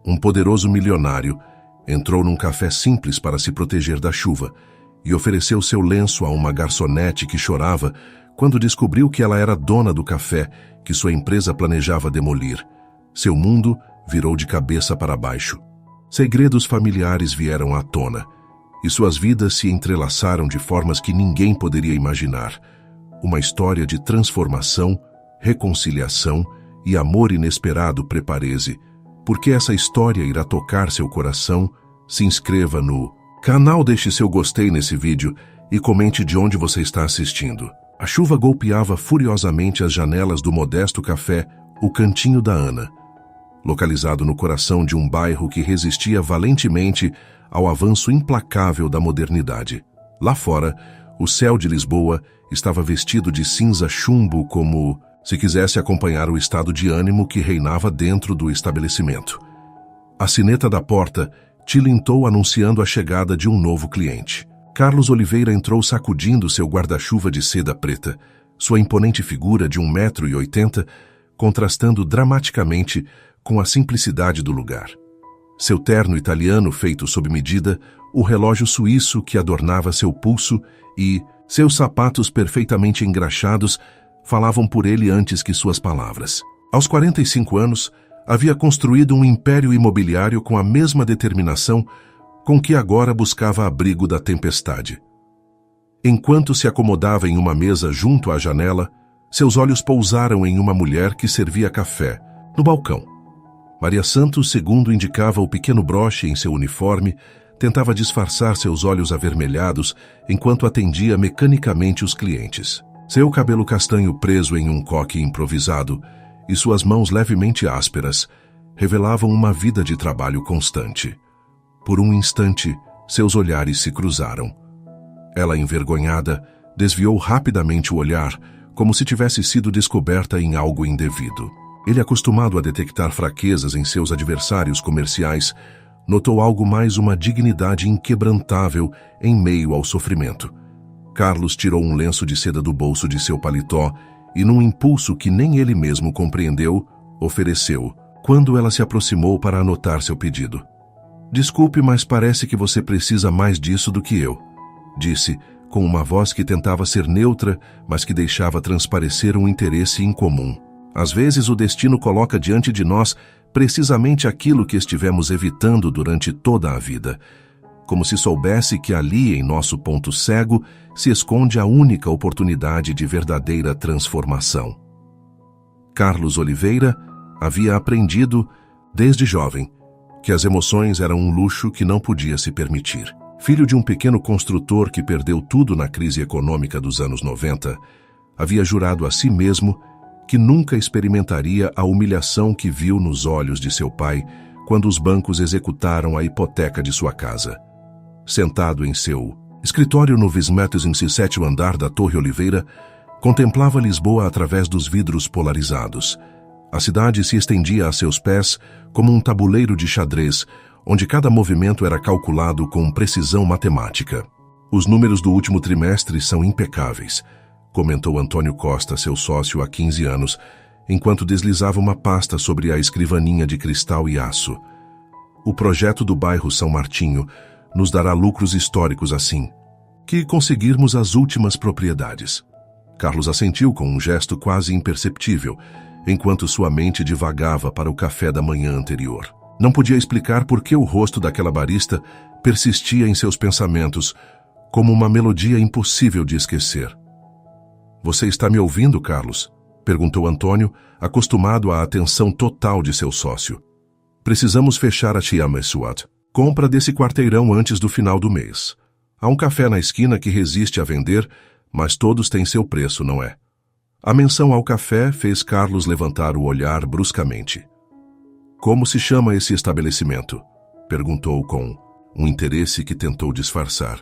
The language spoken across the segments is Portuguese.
um poderoso milionário, entrou num café simples para se proteger da chuva e ofereceu seu lenço a uma garçonete que chorava quando descobriu que ela era dona do café que sua empresa planejava demolir. Seu mundo virou de cabeça para baixo. Segredos familiares vieram à tona, e suas vidas se entrelaçaram de formas que ninguém poderia imaginar. Uma história de transformação, reconciliação e amor inesperado. Prepare-se, porque essa história irá tocar seu coração. Se inscreva no canal, deixe seu gostei nesse vídeo e comente de onde você está assistindo. A chuva golpeava furiosamente as janelas do modesto café O Cantinho da Ana, localizado no coração de um bairro que resistia valentemente ao avanço implacável da modernidade. Lá fora, o céu de Lisboa estava vestido de cinza chumbo, como se quisesse acompanhar o estado de ânimo que reinava dentro do estabelecimento. A sineta da porta tilintou anunciando a chegada de um novo cliente. Carlos Oliveira entrou sacudindo seu guarda-chuva de seda preta, sua imponente figura de 1,80 m, contrastando dramaticamente com a simplicidade do lugar. Seu terno italiano feito sob medida, o relógio suíço que adornava seu pulso e seus sapatos perfeitamente engraxados falavam por ele antes que suas palavras. Aos 45 anos, havia construído um império imobiliário com a mesma determinação com que agora buscava abrigo da tempestade. Enquanto se acomodava em uma mesa junto à janela, seus olhos pousaram em uma mulher que servia café, no balcão. Maria Santos, segundo indicava o pequeno broche em seu uniforme, tentava disfarçar seus olhos avermelhados enquanto atendia mecanicamente os clientes. Seu cabelo castanho preso em um coque improvisado e suas mãos levemente ásperas revelavam uma vida de trabalho constante. Por um instante, seus olhares se cruzaram. Ela, envergonhada, desviou rapidamente o olhar, como se tivesse sido descoberta em algo indevido. Ele, acostumado a detectar fraquezas em seus adversários comerciais, notou algo mais: uma dignidade inquebrantável em meio ao sofrimento. Carlos tirou um lenço de seda do bolso de seu paletó e, num impulso que nem ele mesmo compreendeu, ofereceu, quando ela se aproximou para anotar seu pedido. "Desculpe, mas parece que você precisa mais disso do que eu", disse, com uma voz que tentava ser neutra, mas que deixava transparecer um interesse incomum. "Às vezes o destino coloca diante de nós precisamente aquilo que estivemos evitando durante toda a vida, como se soubesse que ali, em nosso ponto cego, se esconde a única oportunidade de verdadeira transformação." Carlos Oliveira havia aprendido, desde jovem, que as emoções eram um luxo que não podia se permitir. Filho de um pequeno construtor que perdeu tudo na crise econômica dos anos 90, havia jurado a si mesmo que nunca experimentaria a humilhação que viu nos olhos de seu pai quando os bancos executaram a hipoteca de sua casa. Sentado em seu escritório no 27º andar da Torre Oliveira, contemplava Lisboa através dos vidros polarizados. A cidade se estendia a seus pés como um tabuleiro de xadrez, onde cada movimento era calculado com precisão matemática. "Os números do último trimestre são impecáveis", comentou Antônio Costa, seu sócio há 15 anos, enquanto deslizava uma pasta sobre a escrivaninha de cristal e aço. "O projeto do bairro São Martinho nos dará lucros históricos assim que conseguirmos as últimas propriedades." Carlos assentiu com um gesto quase imperceptível, enquanto sua mente divagava para o café da manhã anterior. Não podia explicar por que o rosto daquela barista persistia em seus pensamentos, como uma melodia impossível de esquecer. "Você está me ouvindo, Carlos?", perguntou Antônio, acostumado à atenção total de seu sócio. "Precisamos fechar a Tia Messuat. Compra desse quarteirão antes do final do mês. Há um café na esquina que resiste a vender, mas todos têm seu preço, não é?" A menção ao café fez Carlos levantar o olhar bruscamente. "Como se chama esse estabelecimento?", perguntou com um interesse que tentou disfarçar.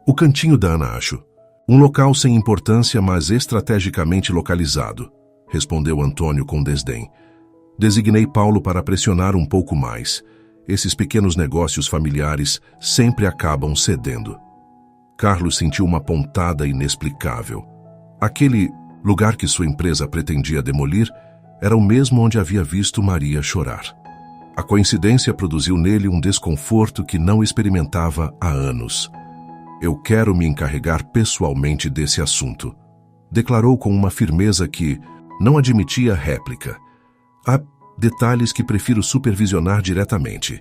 "O Cantinho da Ana, acho. Um local sem importância, mas estrategicamente localizado", respondeu Antônio com desdém. "Designei Paulo para pressionar um pouco mais. Esses pequenos negócios familiares sempre acabam cedendo." Carlos sentiu uma pontada inexplicável. Aquele lugar que sua empresa pretendia demolir era o mesmo onde havia visto Maria chorar. A coincidência produziu nele um desconforto que não experimentava há anos. Eu quero me encarregar pessoalmente desse assunto, declarou com uma firmeza que não admitia réplica. Há detalhes que prefiro supervisionar diretamente.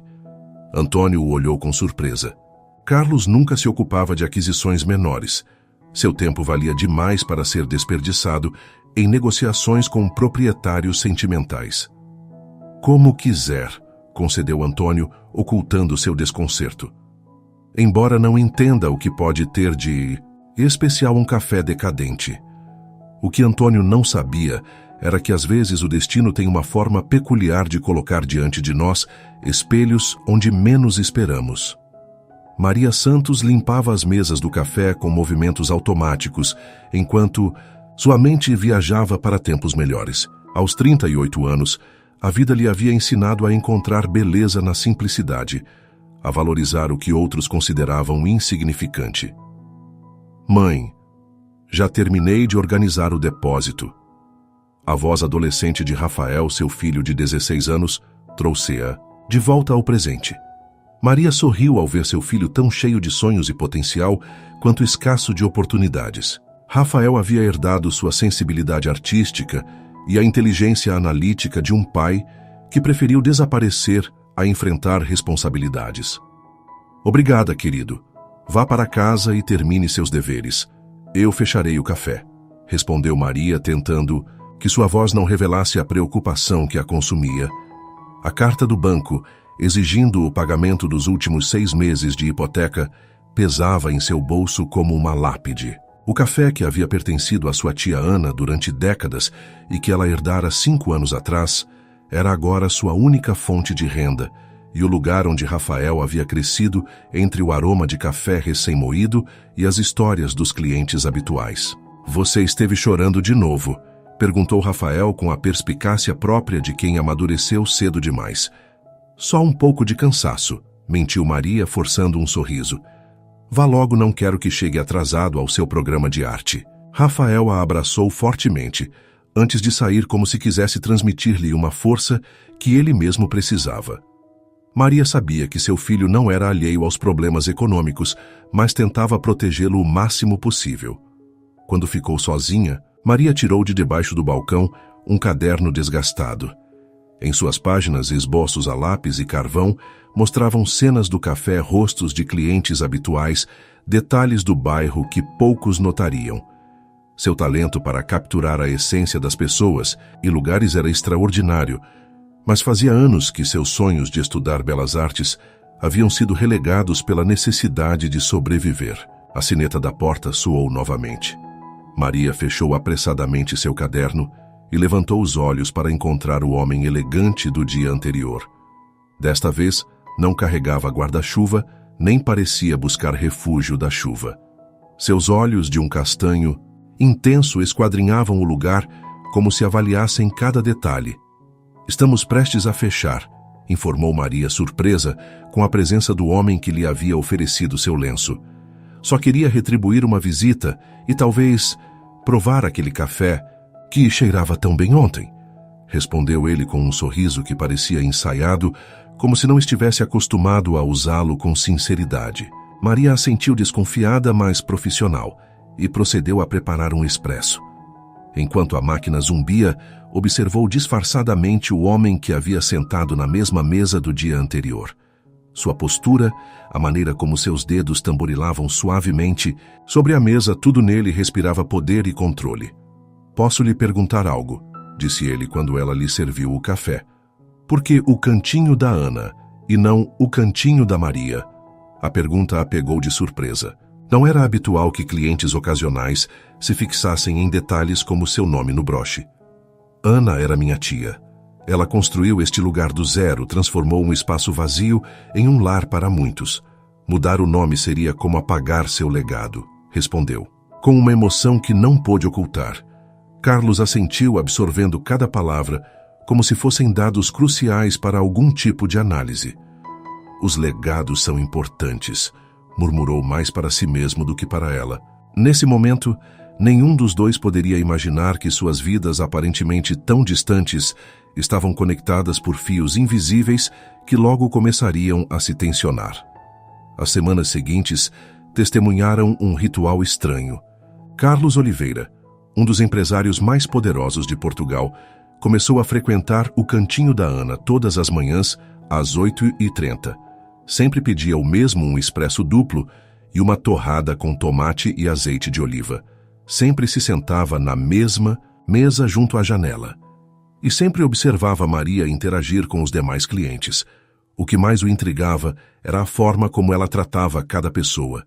Antônio o olhou com surpresa. Carlos nunca se ocupava de aquisições menores. Seu tempo valia demais para ser desperdiçado em negociações com proprietários sentimentais. Como quiser, concedeu Antônio, ocultando seu desconcerto. Embora não entenda o que pode ter de especial um café decadente. O que Antônio não sabia era que às vezes o destino tem uma forma peculiar de colocar diante de nós espelhos onde menos esperamos. Maria Santos limpava as mesas do café com movimentos automáticos, enquanto sua mente viajava para tempos melhores. Aos 38 anos, a vida lhe havia ensinado a encontrar beleza na simplicidade, a valorizar o que outros consideravam insignificante. Mãe, já terminei de organizar o depósito. A voz adolescente de Rafael, seu filho de 16 anos, trouxe-a de volta ao presente. Maria sorriu ao ver seu filho tão cheio de sonhos e potencial quanto escasso de oportunidades. Rafael havia herdado sua sensibilidade artística e a inteligência analítica de um pai que preferiu desaparecer a enfrentar responsabilidades. Obrigada, querido. Vá para casa e termine seus deveres. Eu fecharei o café, respondeu Maria, tentando que sua voz não revelasse a preocupação que a consumia. A carta do banco, exigindo o pagamento dos últimos 6 meses de hipoteca, pesava em seu bolso como uma lápide. O café que havia pertencido à sua tia Ana durante décadas e que ela herdara 5 anos atrás, era agora sua única fonte de renda e o lugar onde Rafael havia crescido entre o aroma de café recém-moído e as histórias dos clientes habituais. Você esteve chorando de novo? Perguntou Rafael com a perspicácia própria de quem amadureceu cedo demais. Só um pouco de cansaço, mentiu Maria, forçando um sorriso. Vá logo, não quero que chegue atrasado ao seu programa de arte. Rafael a abraçou fortemente, antes de sair como se quisesse transmitir-lhe uma força que ele mesmo precisava. Maria sabia que seu filho não era alheio aos problemas econômicos, mas tentava protegê-lo o máximo possível. Quando ficou sozinha, Maria tirou de debaixo do balcão um caderno desgastado. Em suas páginas, esboços a lápis e carvão mostravam cenas do café, rostos de clientes habituais, detalhes do bairro que poucos notariam. Seu talento para capturar a essência das pessoas e lugares era extraordinário, mas fazia anos que seus sonhos de estudar belas artes haviam sido relegados pela necessidade de sobreviver. A sineta da porta soou novamente. Maria fechou apressadamente seu caderno e levantou os olhos para encontrar o homem elegante do dia anterior. Desta vez, não carregava guarda-chuva, nem parecia buscar refúgio da chuva. Seus olhos de um castanho intenso esquadrinhavam o lugar como se avaliassem cada detalhe. Estamos prestes a fechar, informou Maria, surpresa com a presença do homem que lhe havia oferecido seu lenço. Só queria retribuir uma visita e talvez provar aquele café que cheirava tão bem ontem, respondeu ele com um sorriso que parecia ensaiado, como se não estivesse acostumado a usá-lo com sinceridade. Maria assentiu desconfiada, mas profissional, e procedeu a preparar um expresso. Enquanto a máquina zumbia, observou disfarçadamente o homem que havia sentado na mesma mesa do dia anterior. Sua postura, a maneira como seus dedos tamborilavam suavemente sobre a mesa, tudo nele respirava poder e controle. Posso lhe perguntar algo, disse ele quando ela lhe serviu o café. Por que o cantinho da Ana e não o cantinho da Maria? A pergunta a pegou de surpresa. Não era habitual que clientes ocasionais se fixassem em detalhes como seu nome no broche. Ana era minha tia. Ela construiu este lugar do zero, transformou um espaço vazio em um lar para muitos. Mudar o nome seria como apagar seu legado, respondeu, com uma emoção que não pôde ocultar. Carlos assentiu, absorvendo cada palavra, como se fossem dados cruciais para algum tipo de análise. Os legados são importantes, murmurou mais para si mesmo do que para ela. Nesse momento, nenhum dos dois poderia imaginar que suas vidas aparentemente tão distantes estavam conectadas por fios invisíveis que logo começariam a se tensionar. As semanas seguintes testemunharam um ritual estranho. Carlos Oliveira, um dos empresários mais poderosos de Portugal, começou a frequentar o cantinho da Ana todas as manhãs às 8h30. Sempre pedia o mesmo um expresso duplo e uma torrada com tomate e azeite de oliva. Sempre se sentava na mesma mesa junto à janela. E sempre observava Maria interagir com os demais clientes. O que mais o intrigava era a forma como ela tratava cada pessoa.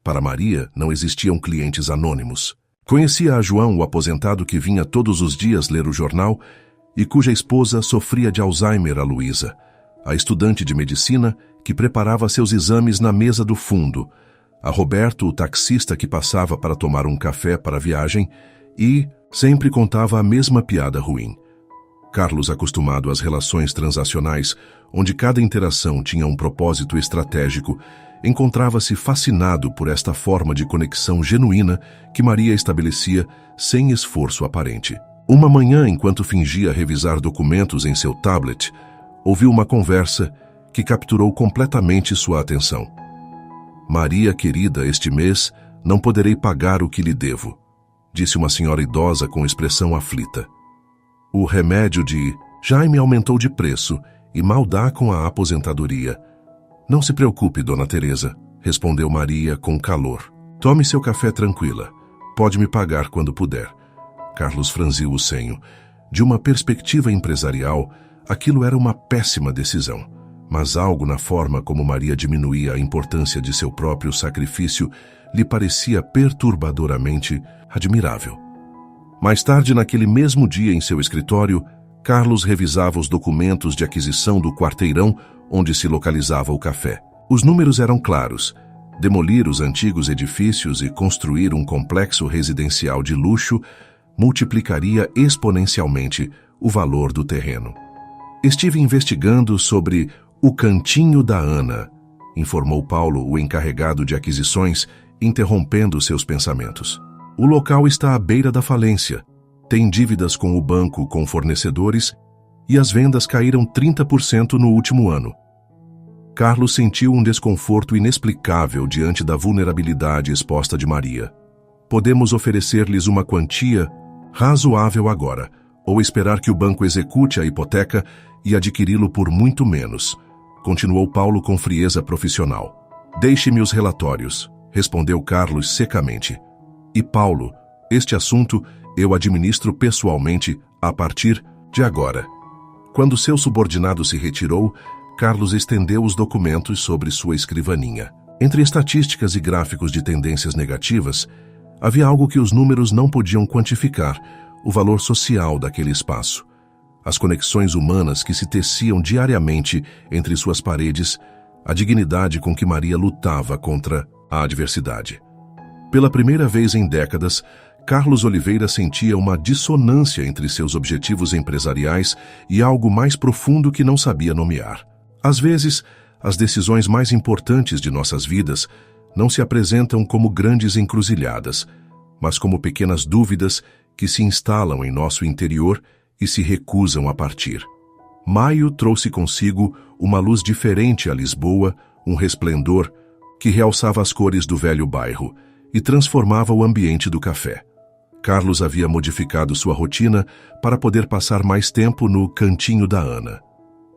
Para Maria, não existiam clientes anônimos. Conhecia a João, o aposentado que vinha todos os dias ler o jornal e cuja esposa sofria de Alzheimer, a Luísa, a estudante de medicina que preparava seus exames na mesa do fundo, a Roberto, o taxista que passava para tomar um café para a viagem e sempre contava a mesma piada ruim. Carlos, acostumado às relações transacionais, onde cada interação tinha um propósito estratégico, encontrava-se fascinado por esta forma de conexão genuína que Maria estabelecia sem esforço aparente. Uma manhã, enquanto fingia revisar documentos em seu tablet, ouviu uma conversa que capturou completamente sua atenção. "Maria querida, este mês não poderei pagar o que lhe devo", disse uma senhora idosa com expressão aflita. "O remédio de Jaime aumentou de preço e mal dá com a aposentadoria." "Não se preocupe, dona Teresa", respondeu Maria com calor. "Tome seu café tranquila. Pode me pagar quando puder." Carlos franziu o senho. De uma perspectiva empresarial, aquilo era uma péssima decisão. Mas algo na forma como Maria diminuía a importância de seu próprio sacrifício lhe parecia perturbadoramente admirável. Mais tarde, naquele mesmo dia em seu escritório, Carlos revisava os documentos de aquisição do quarteirão onde se localizava o café. Os números eram claros: demolir os antigos edifícios e construir um complexo residencial de luxo multiplicaria exponencialmente o valor do terreno. "Estive investigando sobre o cantinho da Ana", informou Paulo, o encarregado de aquisições, interrompendo seus pensamentos. "O local está à beira da falência, tem dívidas com o banco com fornecedores e as vendas caíram 30% no último ano." Carlos sentiu um desconforto inexplicável diante da vulnerabilidade exposta de Maria. "Podemos oferecer-lhes uma quantia razoável agora, ou esperar que o banco execute a hipoteca e adquiri-lo por muito menos", continuou Paulo com frieza profissional. "Deixe-me os relatórios", respondeu Carlos secamente. "E Paulo, este assunto eu administro pessoalmente a partir de agora." Quando seu subordinado se retirou, Carlos estendeu os documentos sobre sua escrivaninha. Entre estatísticas e gráficos de tendências negativas, havia algo que os números não podiam quantificar: o valor social daquele espaço. As conexões humanas que se teciam diariamente entre suas paredes, a dignidade com que Maria lutava contra a adversidade. Pela primeira vez em décadas, Carlos Oliveira sentia uma dissonância entre seus objetivos empresariais e algo mais profundo que não sabia nomear. Às vezes, as decisões mais importantes de nossas vidas não se apresentam como grandes encruzilhadas, mas como pequenas dúvidas que se instalam em nosso interior e se recusam a partir. Maio trouxe consigo uma luz diferente a Lisboa, um resplendor que realçava as cores do velho bairro e transformava o ambiente do café. Carlos havia modificado sua rotina para poder passar mais tempo no cantinho da Ana.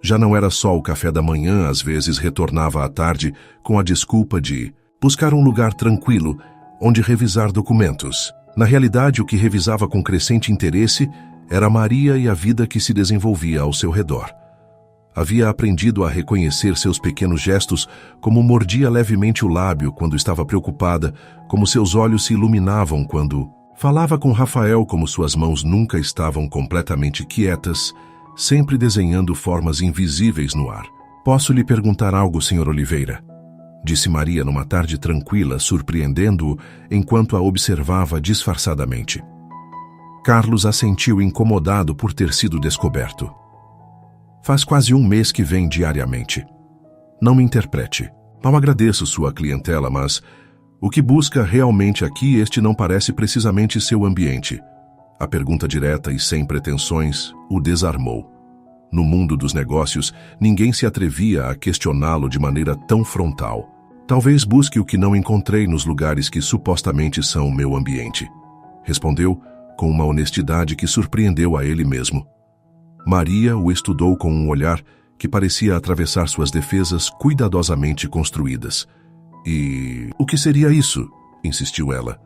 Já não era só o café da manhã, às vezes retornava à tarde com a desculpa de buscar um lugar tranquilo onde revisar documentos. Na realidade, o que revisava com crescente interesse era Maria e a vida que se desenvolvia ao seu redor. Havia aprendido a reconhecer seus pequenos gestos, como mordia levemente o lábio quando estava preocupada, como seus olhos se iluminavam quando falava com Rafael, como suas mãos nunca estavam completamente quietas, sempre desenhando formas invisíveis no ar. "Posso lhe perguntar algo, Sr. Oliveira?", disse Maria numa tarde tranquila, surpreendendo-o enquanto a observava disfarçadamente. Carlos assentiu incomodado por ter sido descoberto. "Faz quase um mês que vem diariamente. Não me interprete. Não agradeço sua clientela, mas o que busca realmente aqui, este não parece precisamente seu ambiente." A pergunta direta e sem pretensões o desarmou. No mundo dos negócios, ninguém se atrevia a questioná-lo de maneira tão frontal. Talvez busque o que não encontrei nos lugares que supostamente são o meu ambiente. Respondeu com uma honestidade que surpreendeu a ele mesmo. Maria o estudou com um olhar que parecia atravessar suas defesas cuidadosamente construídas. E o que seria isso? Insistiu ela.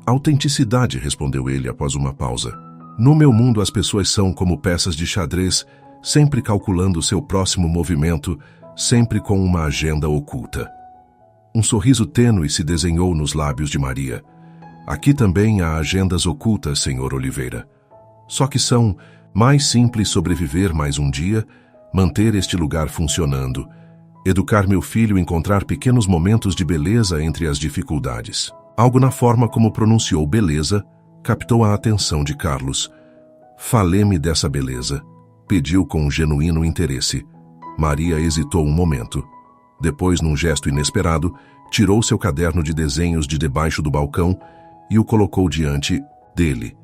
Autenticidade, respondeu ele após uma pausa. No meu mundo as pessoas são como peças de xadrez, sempre calculando seu próximo movimento, sempre com uma agenda oculta. Um sorriso tênue se desenhou nos lábios de Maria. Aqui também há agendas ocultas, Sr. Oliveira. Só que são mais simples sobreviver mais um dia, manter este lugar funcionando, educar meu filho, encontrar pequenos momentos de beleza entre as dificuldades. Algo na forma como pronunciou beleza captou a atenção de Carlos. Fale-me dessa beleza, pediu com um genuíno interesse. Maria hesitou um momento. Depois, num gesto inesperado, tirou seu caderno de desenhos de debaixo do balcão e o colocou diante dele.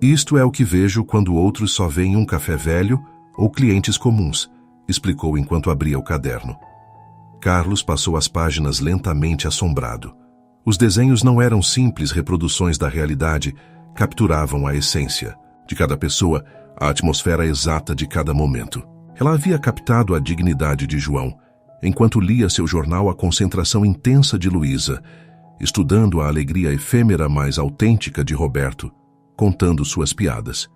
Isto é o que vejo quando outros só veem um café velho ou clientes comuns, explicou enquanto abria o caderno. Carlos passou as páginas lentamente assombrado. Os desenhos não eram simples reproduções da realidade, capturavam a essência de cada pessoa, a atmosfera exata de cada momento. Ela havia captado a dignidade de João, enquanto lia seu jornal, a concentração intensa de Luísa, estudando a alegria efêmera mais autêntica de Roberto, contando suas piadas.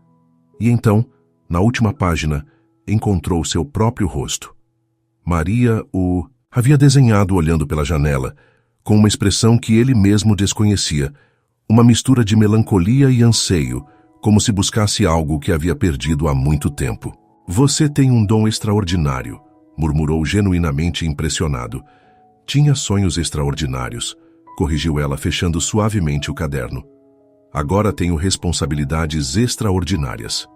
E então, na última página, encontrou seu próprio rosto. Maria o havia desenhado olhando pela janela, com uma expressão que ele mesmo desconhecia, uma mistura de melancolia e anseio, como se buscasse algo que havia perdido há muito tempo. Você tem um dom extraordinário, murmurou genuinamente impressionado. Tinha sonhos extraordinários, corrigiu ela fechando suavemente o caderno. Agora tenho responsabilidades extraordinárias.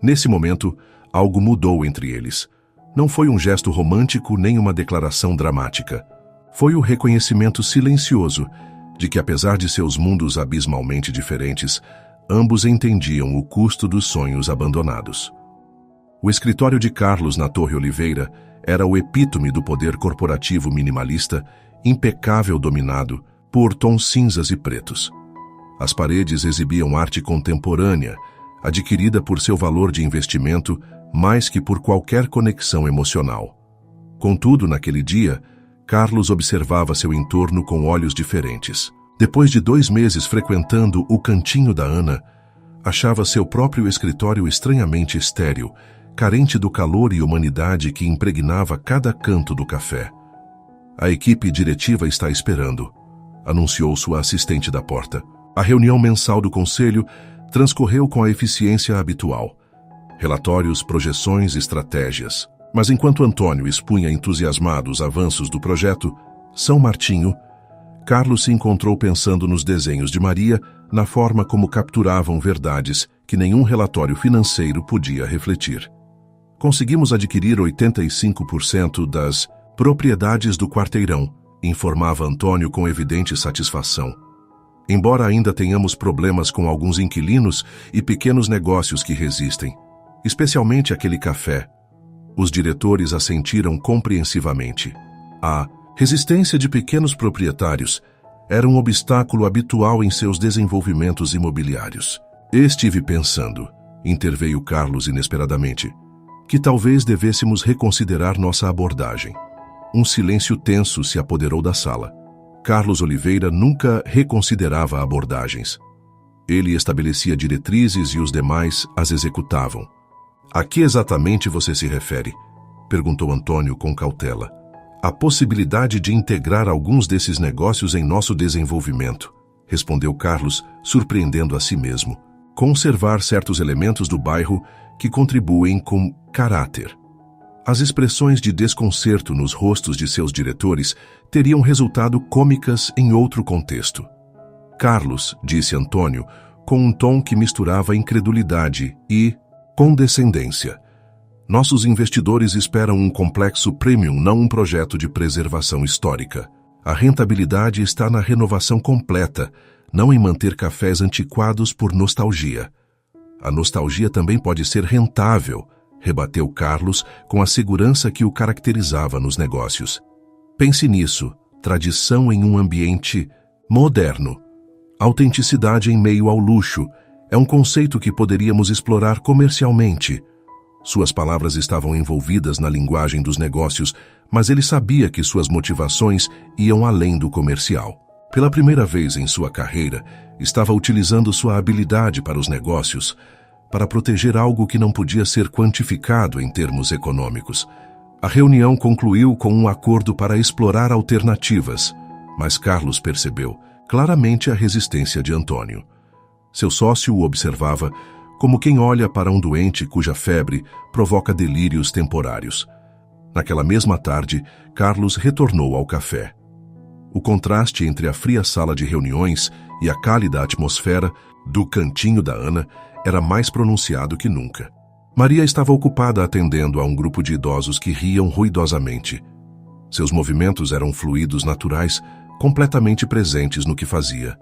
Nesse momento, algo mudou entre eles. Não foi um gesto romântico nem uma declaração dramática. Foi o reconhecimento silencioso de que, apesar de seus mundos abismalmente diferentes, ambos entendiam o custo dos sonhos abandonados. O escritório de Carlos na Torre Oliveira era o epítome do poder corporativo minimalista, impecável, dominado por tons cinzas e pretos. As paredes exibiam arte contemporânea, adquirida por seu valor de investimento mais que por qualquer conexão emocional. Contudo, naquele dia, Carlos observava seu entorno com olhos diferentes. Depois de 2 meses frequentando o cantinho da Ana, achava seu próprio escritório estranhamente estéril, carente do calor e humanidade que impregnava cada canto do café. A equipe diretiva está esperando, anunciou sua assistente da porta. A reunião mensal do conselho transcorreu com a eficiência habitual. Relatórios, projeções, estratégias. Mas enquanto Antônio expunha entusiasmado os avanços do projeto São Martinho, Carlos se encontrou pensando nos desenhos de Maria, na forma como capturavam verdades que nenhum relatório financeiro podia refletir. Conseguimos adquirir 85% das propriedades do quarteirão, informava Antônio com evidente satisfação. Embora ainda tenhamos problemas com alguns inquilinos e pequenos negócios que resistem, especialmente aquele café, os diretores assentiram compreensivamente. A resistência de pequenos proprietários era um obstáculo habitual em seus desenvolvimentos imobiliários. Estive pensando, interveio Carlos inesperadamente, que talvez devêssemos reconsiderar nossa abordagem. Um silêncio tenso se apoderou da sala. Carlos Oliveira nunca reconsiderava abordagens. Ele estabelecia diretrizes e os demais as executavam. A que exatamente você se refere? Perguntou Antônio com cautela. A possibilidade de integrar alguns desses negócios em nosso desenvolvimento, respondeu Carlos, surpreendendo a si mesmo. Conservar certos elementos do bairro que contribuem com caráter. As expressões de desconcerto nos rostos de seus diretores teriam resultado cômicas em outro contexto. Carlos, disse Antônio, com um tom que misturava incredulidade e condescendência. Nossos investidores esperam um complexo premium, não um projeto de preservação histórica. A rentabilidade está na renovação completa, não em manter cafés antiquados por nostalgia. A nostalgia também pode ser rentável, rebateu Carlos com a segurança que o caracterizava nos negócios. Pense nisso, tradição em um ambiente moderno. Autenticidade em meio ao luxo é um conceito que poderíamos explorar comercialmente. Suas palavras estavam envolvidas na linguagem dos negócios, mas ele sabia que suas motivações iam além do comercial. Pela primeira vez em sua carreira, estava utilizando sua habilidade para os negócios para proteger algo que não podia ser quantificado em termos econômicos. A reunião concluiu com um acordo para explorar alternativas, mas Carlos percebeu claramente a resistência de Antônio. Seu sócio o observava como quem olha para um doente cuja febre provoca delírios temporários. Naquela mesma tarde, Carlos retornou ao café. O contraste entre a fria sala de reuniões e a cálida atmosfera do cantinho da Ana era mais pronunciado que nunca. Maria estava ocupada atendendo a um grupo de idosos que riam ruidosamente. Seus movimentos eram fluidos naturais, completamente presentes no que fazia.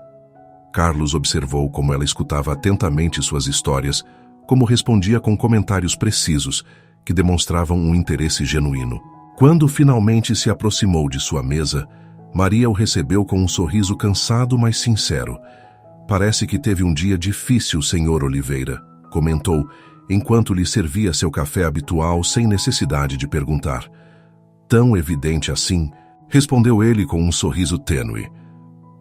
Carlos observou como ela escutava atentamente suas histórias, como respondia com comentários precisos, que demonstravam um interesse genuíno. Quando finalmente se aproximou de sua mesa, Maria o recebeu com um sorriso cansado, mas sincero. Parece que teve um dia difícil, Sr. Oliveira, comentou, enquanto lhe servia seu café habitual sem necessidade de perguntar. Tão evidente assim, respondeu ele com um sorriso tênue.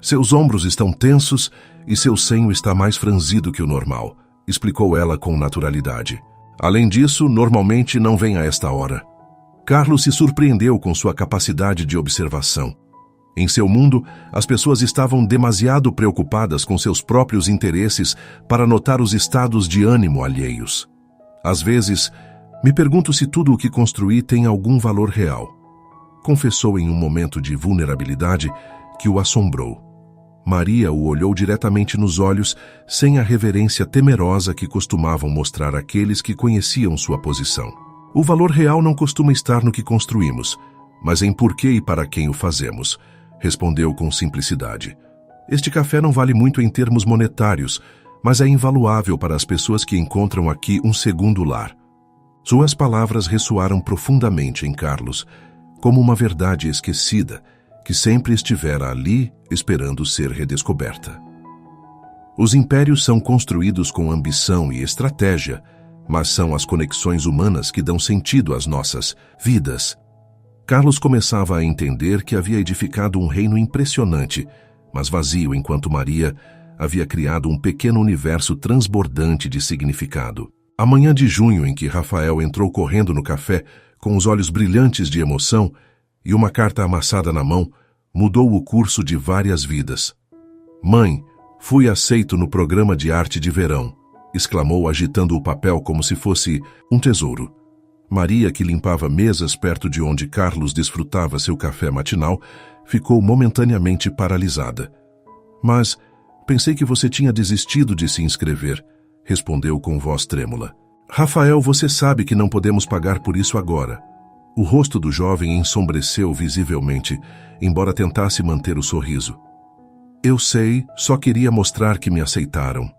Seus ombros estão tensos e seu senho está mais franzido que o normal, explicou ela com naturalidade. Além disso, normalmente não vem a esta hora. Carlos se surpreendeu com sua capacidade de observação. Em seu mundo, as pessoas estavam demasiado preocupadas com seus próprios interesses para notar os estados de ânimo alheios. Às vezes, me pergunto se tudo o que construí tem algum valor real. Confessou em um momento de vulnerabilidade que o assombrou. Maria o olhou diretamente nos olhos, sem a reverência temerosa que costumavam mostrar aqueles que conheciam sua posição. O valor real não costuma estar no que construímos, mas em por que e para quem o fazemos, respondeu com simplicidade. Este café não vale muito em termos monetários, mas é invaluável para as pessoas que encontram aqui um segundo lar. Suas palavras ressoaram profundamente em Carlos, como uma verdade esquecida, que sempre estivera ali esperando ser redescoberta. Os impérios são construídos com ambição e estratégia, mas são as conexões humanas que dão sentido às nossas vidas. Carlos começava a entender que havia edificado um reino impressionante, mas vazio, enquanto Maria havia criado um pequeno universo transbordante de significado. A manhã de junho em que Rafael entrou correndo no café, com os olhos brilhantes de emoção e uma carta amassada na mão, mudou o curso de várias vidas. Mãe, fui aceito no programa de arte de verão, exclamou agitando o papel como se fosse um tesouro. Maria, que limpava mesas perto de onde Carlos desfrutava seu café matinal, ficou momentaneamente paralisada. Mas pensei que você tinha desistido de se inscrever, respondeu com voz trêmula. Rafael, você sabe que não podemos pagar por isso agora. O rosto do jovem ensombreceu visivelmente, embora tentasse manter o sorriso. Eu sei, só queria mostrar que me aceitaram.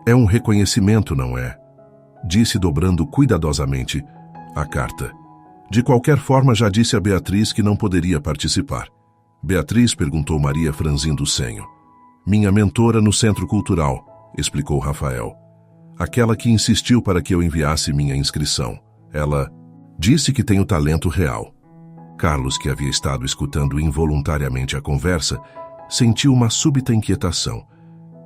É um reconhecimento, não é? Disse dobrando cuidadosamente a carta. De qualquer forma, já disse a Beatriz que não poderia participar. Beatriz, perguntou Maria franzindo o senho. Minha mentora no Centro Cultural, explicou Rafael. Aquela que insistiu para que eu enviasse minha inscrição. Ela disse que tenho talento real. Carlos, que havia estado escutando involuntariamente a conversa, sentiu uma súbita inquietação.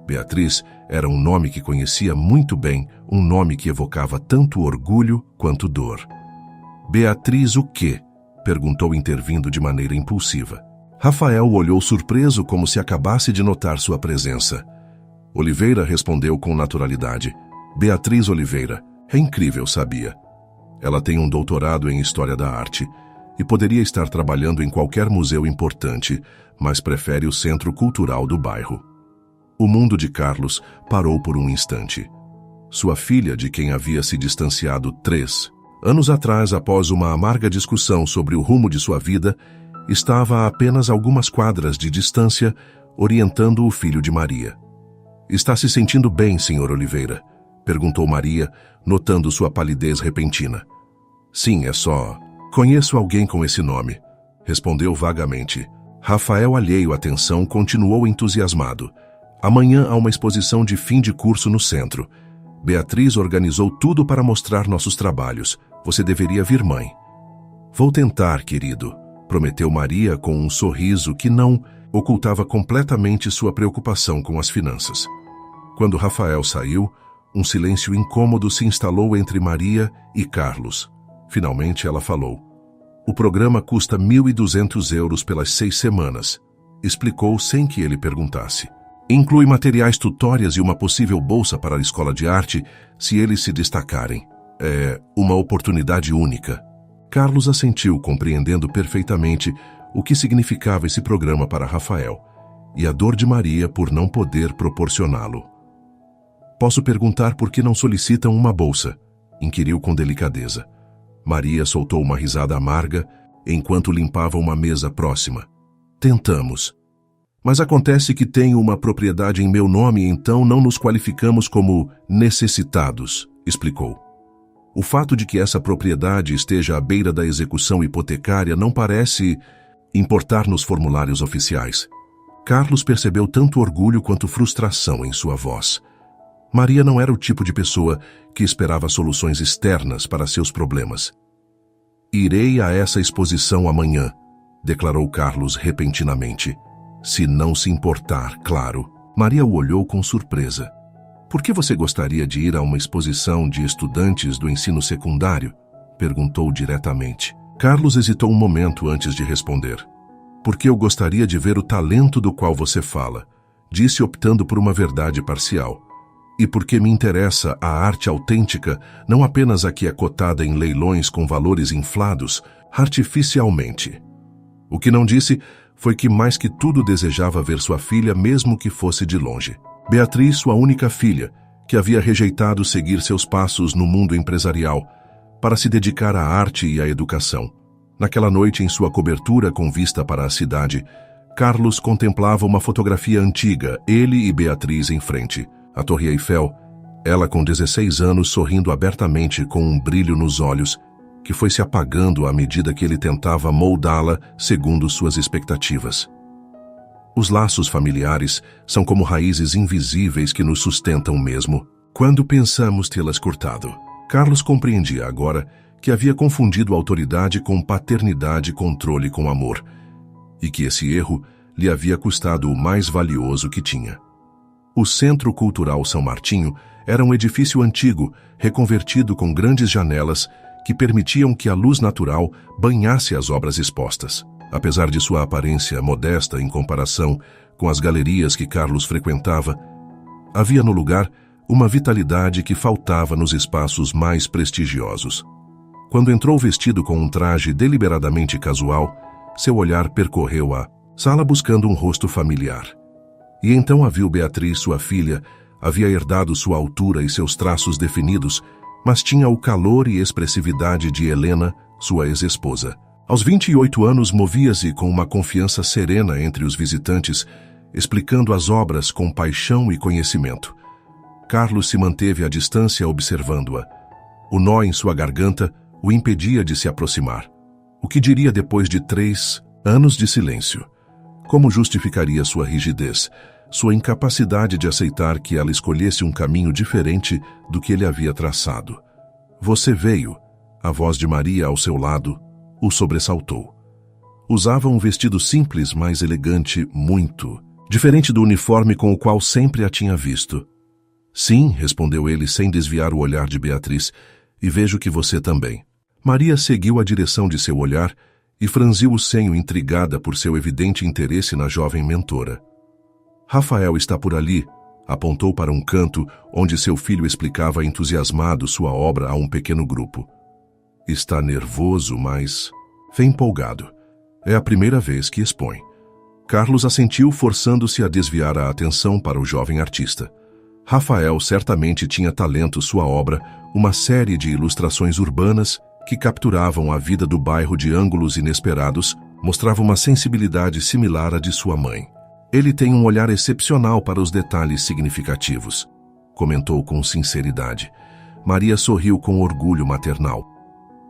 Beatriz era um nome que conhecia muito bem, um nome que evocava tanto orgulho quanto dor. Beatriz o quê? Perguntou intervindo de maneira impulsiva. Rafael olhou surpreso como se acabasse de notar sua presença. Oliveira respondeu com naturalidade. Beatriz Oliveira. É incrível, sabia? Ela tem um doutorado em História da Arte e poderia estar trabalhando em qualquer museu importante, mas prefere o Centro Cultural do bairro. O mundo de Carlos parou por um instante. Sua filha, de quem havia se distanciado 3 anos atrás após uma amarga discussão sobre o rumo de sua vida, estava a apenas algumas quadras de distância, orientando o filho de Maria. Está se sentindo bem, Sr. Oliveira? Perguntou Maria, notando sua palidez repentina. Sim, é só... Conheço alguém com esse nome, respondeu vagamente. Rafael, alheio à atenção, continuou entusiasmado. Amanhã há uma exposição de fim de curso no centro. Beatriz organizou tudo para mostrar nossos trabalhos. Você deveria vir, mãe. Vou tentar, querido, prometeu Maria com um sorriso que não ocultava completamente sua preocupação com as finanças. Quando Rafael saiu, um silêncio incômodo se instalou entre Maria e Carlos. Finalmente ela falou. O programa custa 1.200 euros pelas 6 semanas, explicou sem que ele perguntasse. Inclui materiais tutórias e uma possível bolsa para a escola de arte se eles se destacarem. É uma oportunidade única. Carlos assentiu, compreendendo perfeitamente o que significava esse programa para Rafael e a dor de Maria por não poder proporcioná-lo. Posso perguntar por que não solicitam uma bolsa? Inquiriu com delicadeza. Maria soltou uma risada amarga enquanto limpava uma mesa próxima. Tentamos. Mas acontece que tenho uma propriedade em meu nome e então não nos qualificamos como necessitados, explicou. O fato de que essa propriedade esteja à beira da execução hipotecária não parece importar nos formulários oficiais. Carlos percebeu tanto orgulho quanto frustração em sua voz. Maria não era o tipo de pessoa que esperava soluções externas para seus problemas. Irei a essa exposição amanhã, declarou Carlos repentinamente. Se não se importar, claro. Maria o olhou com surpresa. Por que você gostaria de ir a uma exposição de estudantes do ensino secundário? Perguntou diretamente. Carlos hesitou um momento antes de responder. Porque eu gostaria de ver o talento do qual você fala, disse optando por uma verdade parcial. E porque me interessa a arte autêntica, não apenas a que é cotada em leilões com valores inflados, artificialmente. O que não disse foi que mais que tudo desejava ver sua filha, mesmo que fosse de longe. Beatriz, sua única filha, que havia rejeitado seguir seus passos no mundo empresarial, para se dedicar à arte e à educação. Naquela noite, em sua cobertura com vista para a cidade, Carlos contemplava uma fotografia antiga, ele e Beatriz em frente. A Torre Eiffel, ela com 16 anos sorrindo abertamente com um brilho nos olhos, que foi se apagando à medida que ele tentava moldá-la segundo suas expectativas. Os laços familiares são como raízes invisíveis que nos sustentam mesmo, quando pensamos tê-las cortado. Carlos compreendia agora que havia confundido autoridade com paternidade e controle com amor, e que esse erro lhe havia custado o mais valioso que tinha. O Centro Cultural São Martinho era um edifício antigo, reconvertido com grandes janelas que permitiam que a luz natural banhasse as obras expostas. Apesar de sua aparência modesta em comparação com as galerias que Carlos frequentava, havia no lugar uma vitalidade que faltava nos espaços mais prestigiosos. Quando entrou vestido com um traje deliberadamente casual, seu olhar percorreu a sala buscando um rosto familiar. E então a viu Beatriz, sua filha, havia herdado sua altura e seus traços definidos, mas tinha o calor e expressividade de Helena, sua ex-esposa. Aos 28 anos movia-se com uma confiança serena entre os visitantes, explicando as obras com paixão e conhecimento. Carlos se manteve à distância observando-a. O nó em sua garganta o impedia de se aproximar. O que diria depois de 3 anos de silêncio? Como justificaria sua rigidez, sua incapacidade de aceitar que ela escolhesse um caminho diferente do que ele havia traçado? Você veio, a voz de Maria ao seu lado, o sobressaltou. Usava um vestido simples, mas elegante, muito, diferente do uniforme com o qual sempre a tinha visto. Sim, respondeu ele sem desviar o olhar de Beatriz, e vejo que você também. Maria seguiu a direção de seu olhar e franziu o senho intrigada por seu evidente interesse na jovem mentora. Rafael está por ali, apontou para um canto onde seu filho explicava entusiasmado sua obra a um pequeno grupo. Está nervoso, mas vem empolgado. É a primeira vez que expõe. Carlos assentiu, forçando-se a desviar a atenção para o jovem artista. Rafael certamente tinha talento. Sua obra, uma série de ilustrações urbanas que capturavam a vida do bairro de ângulos inesperados, mostrava uma sensibilidade similar à de sua mãe. Ele tem um olhar excepcional para os detalhes significativos. comentou com sinceridade. Maria sorriu com orgulho maternal.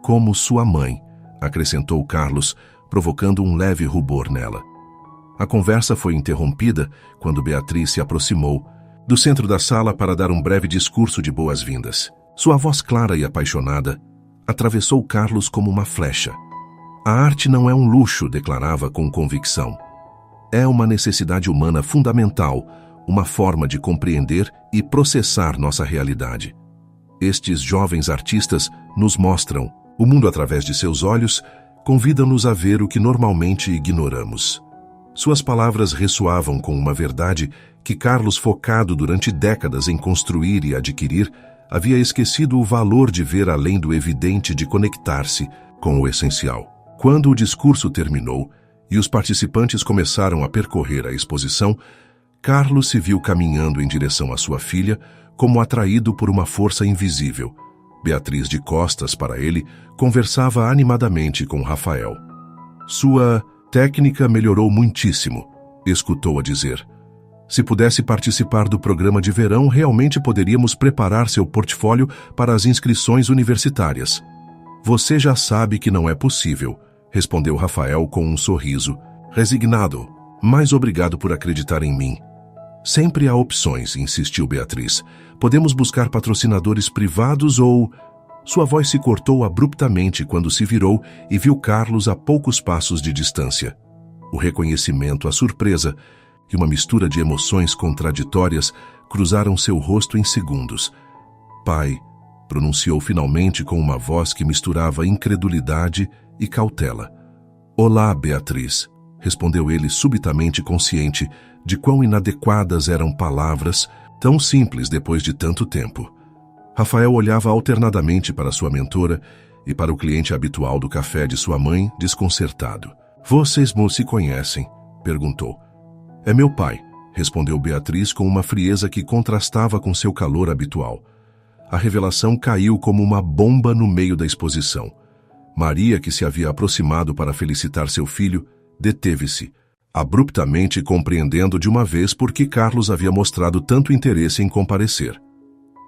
Como sua mãe, acrescentou Carlos, provocando um leve rubor nela. A conversa foi interrompida quando Beatriz se aproximou do centro da sala para dar um breve discurso de boas-vindas. Sua voz clara e apaixonada atravessou Carlos como uma flecha. A arte não é um luxo, declarava com convicção. É uma necessidade humana fundamental, uma forma de compreender e processar nossa realidade. Estes jovens artistas nos mostram o mundo através de seus olhos, convidam-nos a ver o que normalmente ignoramos. Suas palavras ressoavam com uma verdade que Carlos, focado durante décadas em construir e adquirir, havia esquecido o valor de ver além do evidente, de conectar-se com o essencial. Quando o discurso terminou e os participantes começaram a percorrer a exposição, Carlos se viu caminhando em direção à sua filha, como atraído por uma força invisível. Beatriz, de costas para ele, conversava animadamente com Rafael. Sua técnica melhorou muitíssimo, escutou-a dizer. Se pudesse participar do programa de verão, realmente poderíamos preparar seu portfólio para as inscrições universitárias. Você já sabe que não é possível, respondeu Rafael com um sorriso, resignado, mas obrigado por acreditar em mim. Sempre há opções, insistiu Beatriz. Podemos buscar patrocinadores privados ou... Sua voz se cortou abruptamente quando se virou e viu Carlos a poucos passos de distância. O reconhecimento, a surpresa e uma mistura de emoções contraditórias cruzaram seu rosto em segundos. Pai, pronunciou finalmente com uma voz que misturava incredulidade e cautela. Olá, Beatriz, respondeu ele subitamente consciente de quão inadequadas eram palavras tão simples depois de tanto tempo. Rafael olhava alternadamente para sua mentora e para o cliente habitual do café de sua mãe, desconcertado. Vocês se conhecem? Perguntou. É meu pai, respondeu Beatriz com uma frieza que contrastava com seu calor habitual. A revelação caiu como uma bomba no meio da exposição. Maria, que se havia aproximado para felicitar seu filho, deteve-se, abruptamente compreendendo de uma vez por que Carlos havia mostrado tanto interesse em comparecer.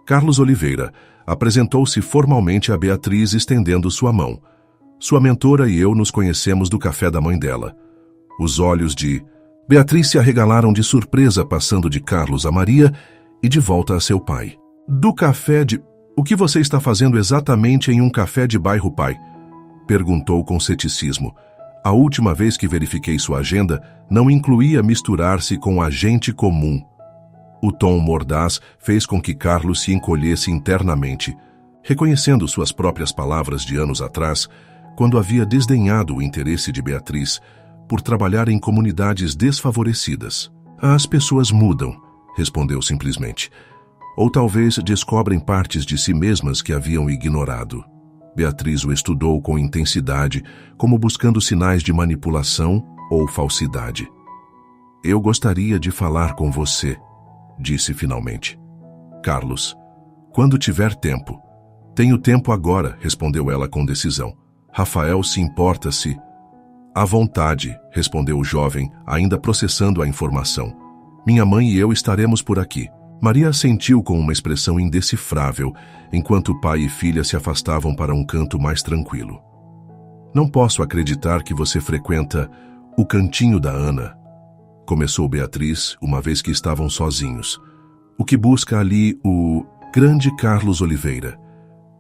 Carlos Oliveira apresentou-se formalmente a Beatriz, estendendo sua mão. Sua mentora e eu nos conhecemos do café da mãe dela. Os olhos de Beatriz se arregalaram de surpresa, passando de Carlos a Maria e de volta a seu pai. Do café de... O que você está fazendo exatamente em um café de bairro, pai? Perguntou com ceticismo. A última vez que verifiquei sua agenda, não incluía misturar-se com a gente comum. O tom mordaz fez com que Carlos se encolhesse internamente, reconhecendo suas próprias palavras de anos atrás, quando havia desdenhado o interesse de Beatriz por trabalhar em comunidades desfavorecidas. As pessoas mudam, respondeu simplesmente. Ou talvez descobrem partes de si mesmas que haviam ignorado. Beatriz o estudou com intensidade, como buscando sinais de manipulação ou falsidade. Eu gostaria de falar com você, disse finalmente. Carlos, quando tiver tempo. Tenho tempo agora, respondeu ela com decisão. Rafael se importa-se. À vontade, respondeu o jovem, ainda processando a informação. Minha mãe e eu estaremos por aqui. Maria assentiu com uma expressão indecifrável, enquanto pai e filha se afastavam para um canto mais tranquilo. Não posso acreditar que você frequenta o cantinho da Ana, começou Beatriz, uma vez que estavam sozinhos. O que busca ali o grande Carlos Oliveira?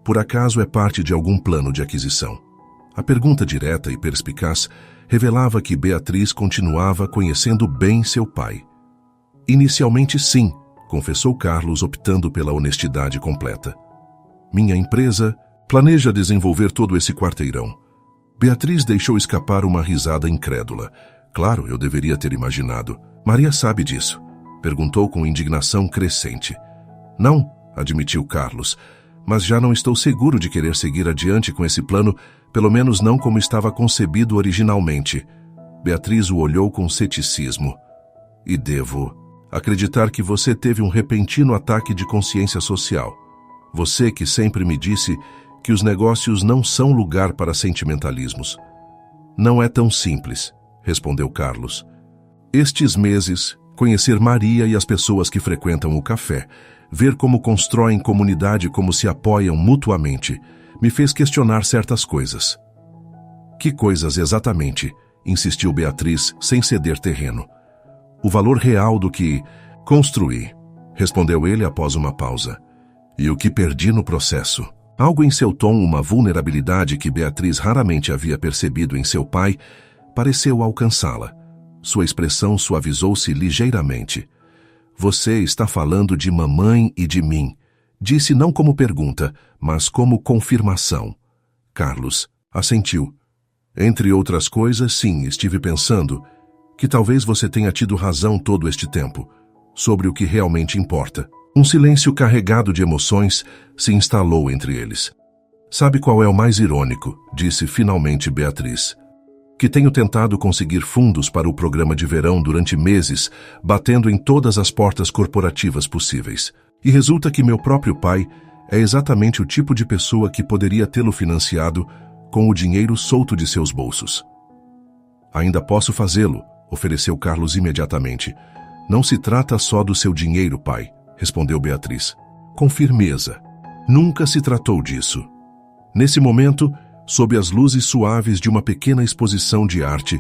Por acaso é parte de algum plano de aquisição? A pergunta direta e perspicaz revelava que Beatriz continuava conhecendo bem seu pai. Inicialmente sim, confessou Carlos, optando pela honestidade completa. Minha empresa planeja desenvolver todo esse quarteirão. Beatriz deixou escapar uma risada incrédula. Claro, eu deveria ter imaginado. Maria sabe disso, perguntou com indignação crescente. Não, admitiu Carlos, mas já não estou seguro de querer seguir adiante com esse plano, pelo menos não como estava concebido originalmente. Beatriz o olhou com ceticismo. E devo acreditar que você teve um repentino ataque de consciência social. Você que sempre me disse que os negócios não são lugar para sentimentalismos. Não é tão simples, respondeu Carlos. Estes meses, conhecer Maria e as pessoas que frequentam o café, Ver como constroem comunidade, como se apoiam mutuamente, me fez questionar certas coisas. Que coisas exatamente? Insistiu Beatriz, sem ceder terreno. O valor real do que construí, respondeu ele após uma pausa. E o que perdi no processo. Algo em seu tom, uma vulnerabilidade que Beatriz raramente havia percebido em seu pai, pareceu alcançá-la. Sua expressão suavizou-se ligeiramente. Você está falando de mamãe e de mim, disse não como pergunta, mas como confirmação. Carlos assentiu. Entre outras coisas, sim, estive pensando que talvez você tenha tido razão todo este tempo, sobre o que realmente importa. Um silêncio carregado de emoções se instalou entre eles. Sabe qual é o mais irônico? Disse finalmente Beatriz. Que tenho tentado conseguir fundos para o programa de verão durante meses, batendo em todas as portas corporativas possíveis. E resulta que meu próprio pai é exatamente o tipo de pessoa que poderia tê-lo financiado com o dinheiro solto de seus bolsos. Ainda posso fazê-lo, ofereceu Carlos imediatamente. Não se trata só do seu dinheiro, pai, respondeu Beatriz, com firmeza. Nunca se tratou disso. Nesse momento, sob as luzes suaves de uma pequena exposição de arte,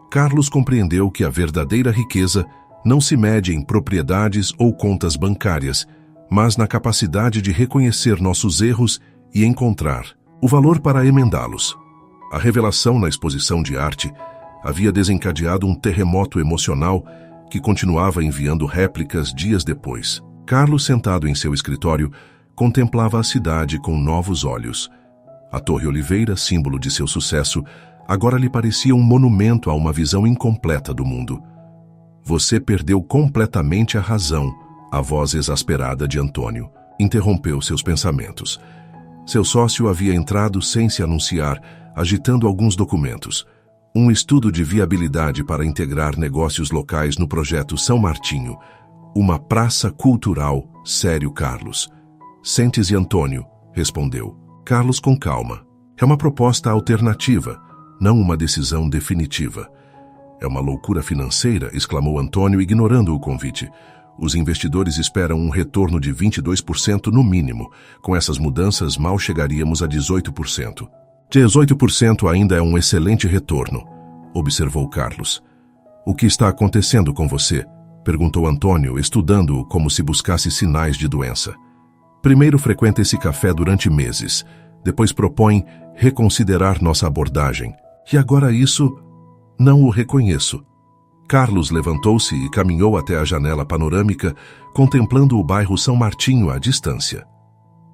Carlos compreendeu que a verdadeira riqueza não se mede em propriedades ou contas bancárias, mas na capacidade de reconhecer nossos erros e encontrar o valor para emendá-los. A revelação na exposição de arte havia desencadeado um terremoto emocional que continuava enviando réplicas dias depois. Carlos, sentado em seu escritório, contemplava a cidade com novos olhos. A Torre Oliveira, símbolo de seu sucesso, agora lhe parecia um monumento a uma visão incompleta do mundo. Você perdeu completamente a razão, a voz exasperada de Antônio interrompeu seus pensamentos. Seu sócio havia entrado sem se anunciar, agitando alguns documentos. Um estudo de viabilidade para integrar negócios locais no projeto São Martinho. Uma praça cultural, sério, Carlos. Sente-se, Antônio, respondeu. Carlos com calma. É uma proposta alternativa, não uma decisão definitiva. É uma loucura financeira, exclamou Antônio, ignorando o convite. Os investidores esperam um retorno de 22% no mínimo. Com essas mudanças, mal chegaríamos a 18%. 18% ainda é um excelente retorno, observou Carlos. O que está acontecendo com você? Perguntou Antônio, estudando-o como se buscasse sinais de doença. Primeiro frequenta esse café durante meses. Depois propõe reconsiderar nossa abordagem. E agora isso, não o reconheço. Carlos levantou-se e caminhou até a janela panorâmica, contemplando o bairro São Martinho à distância.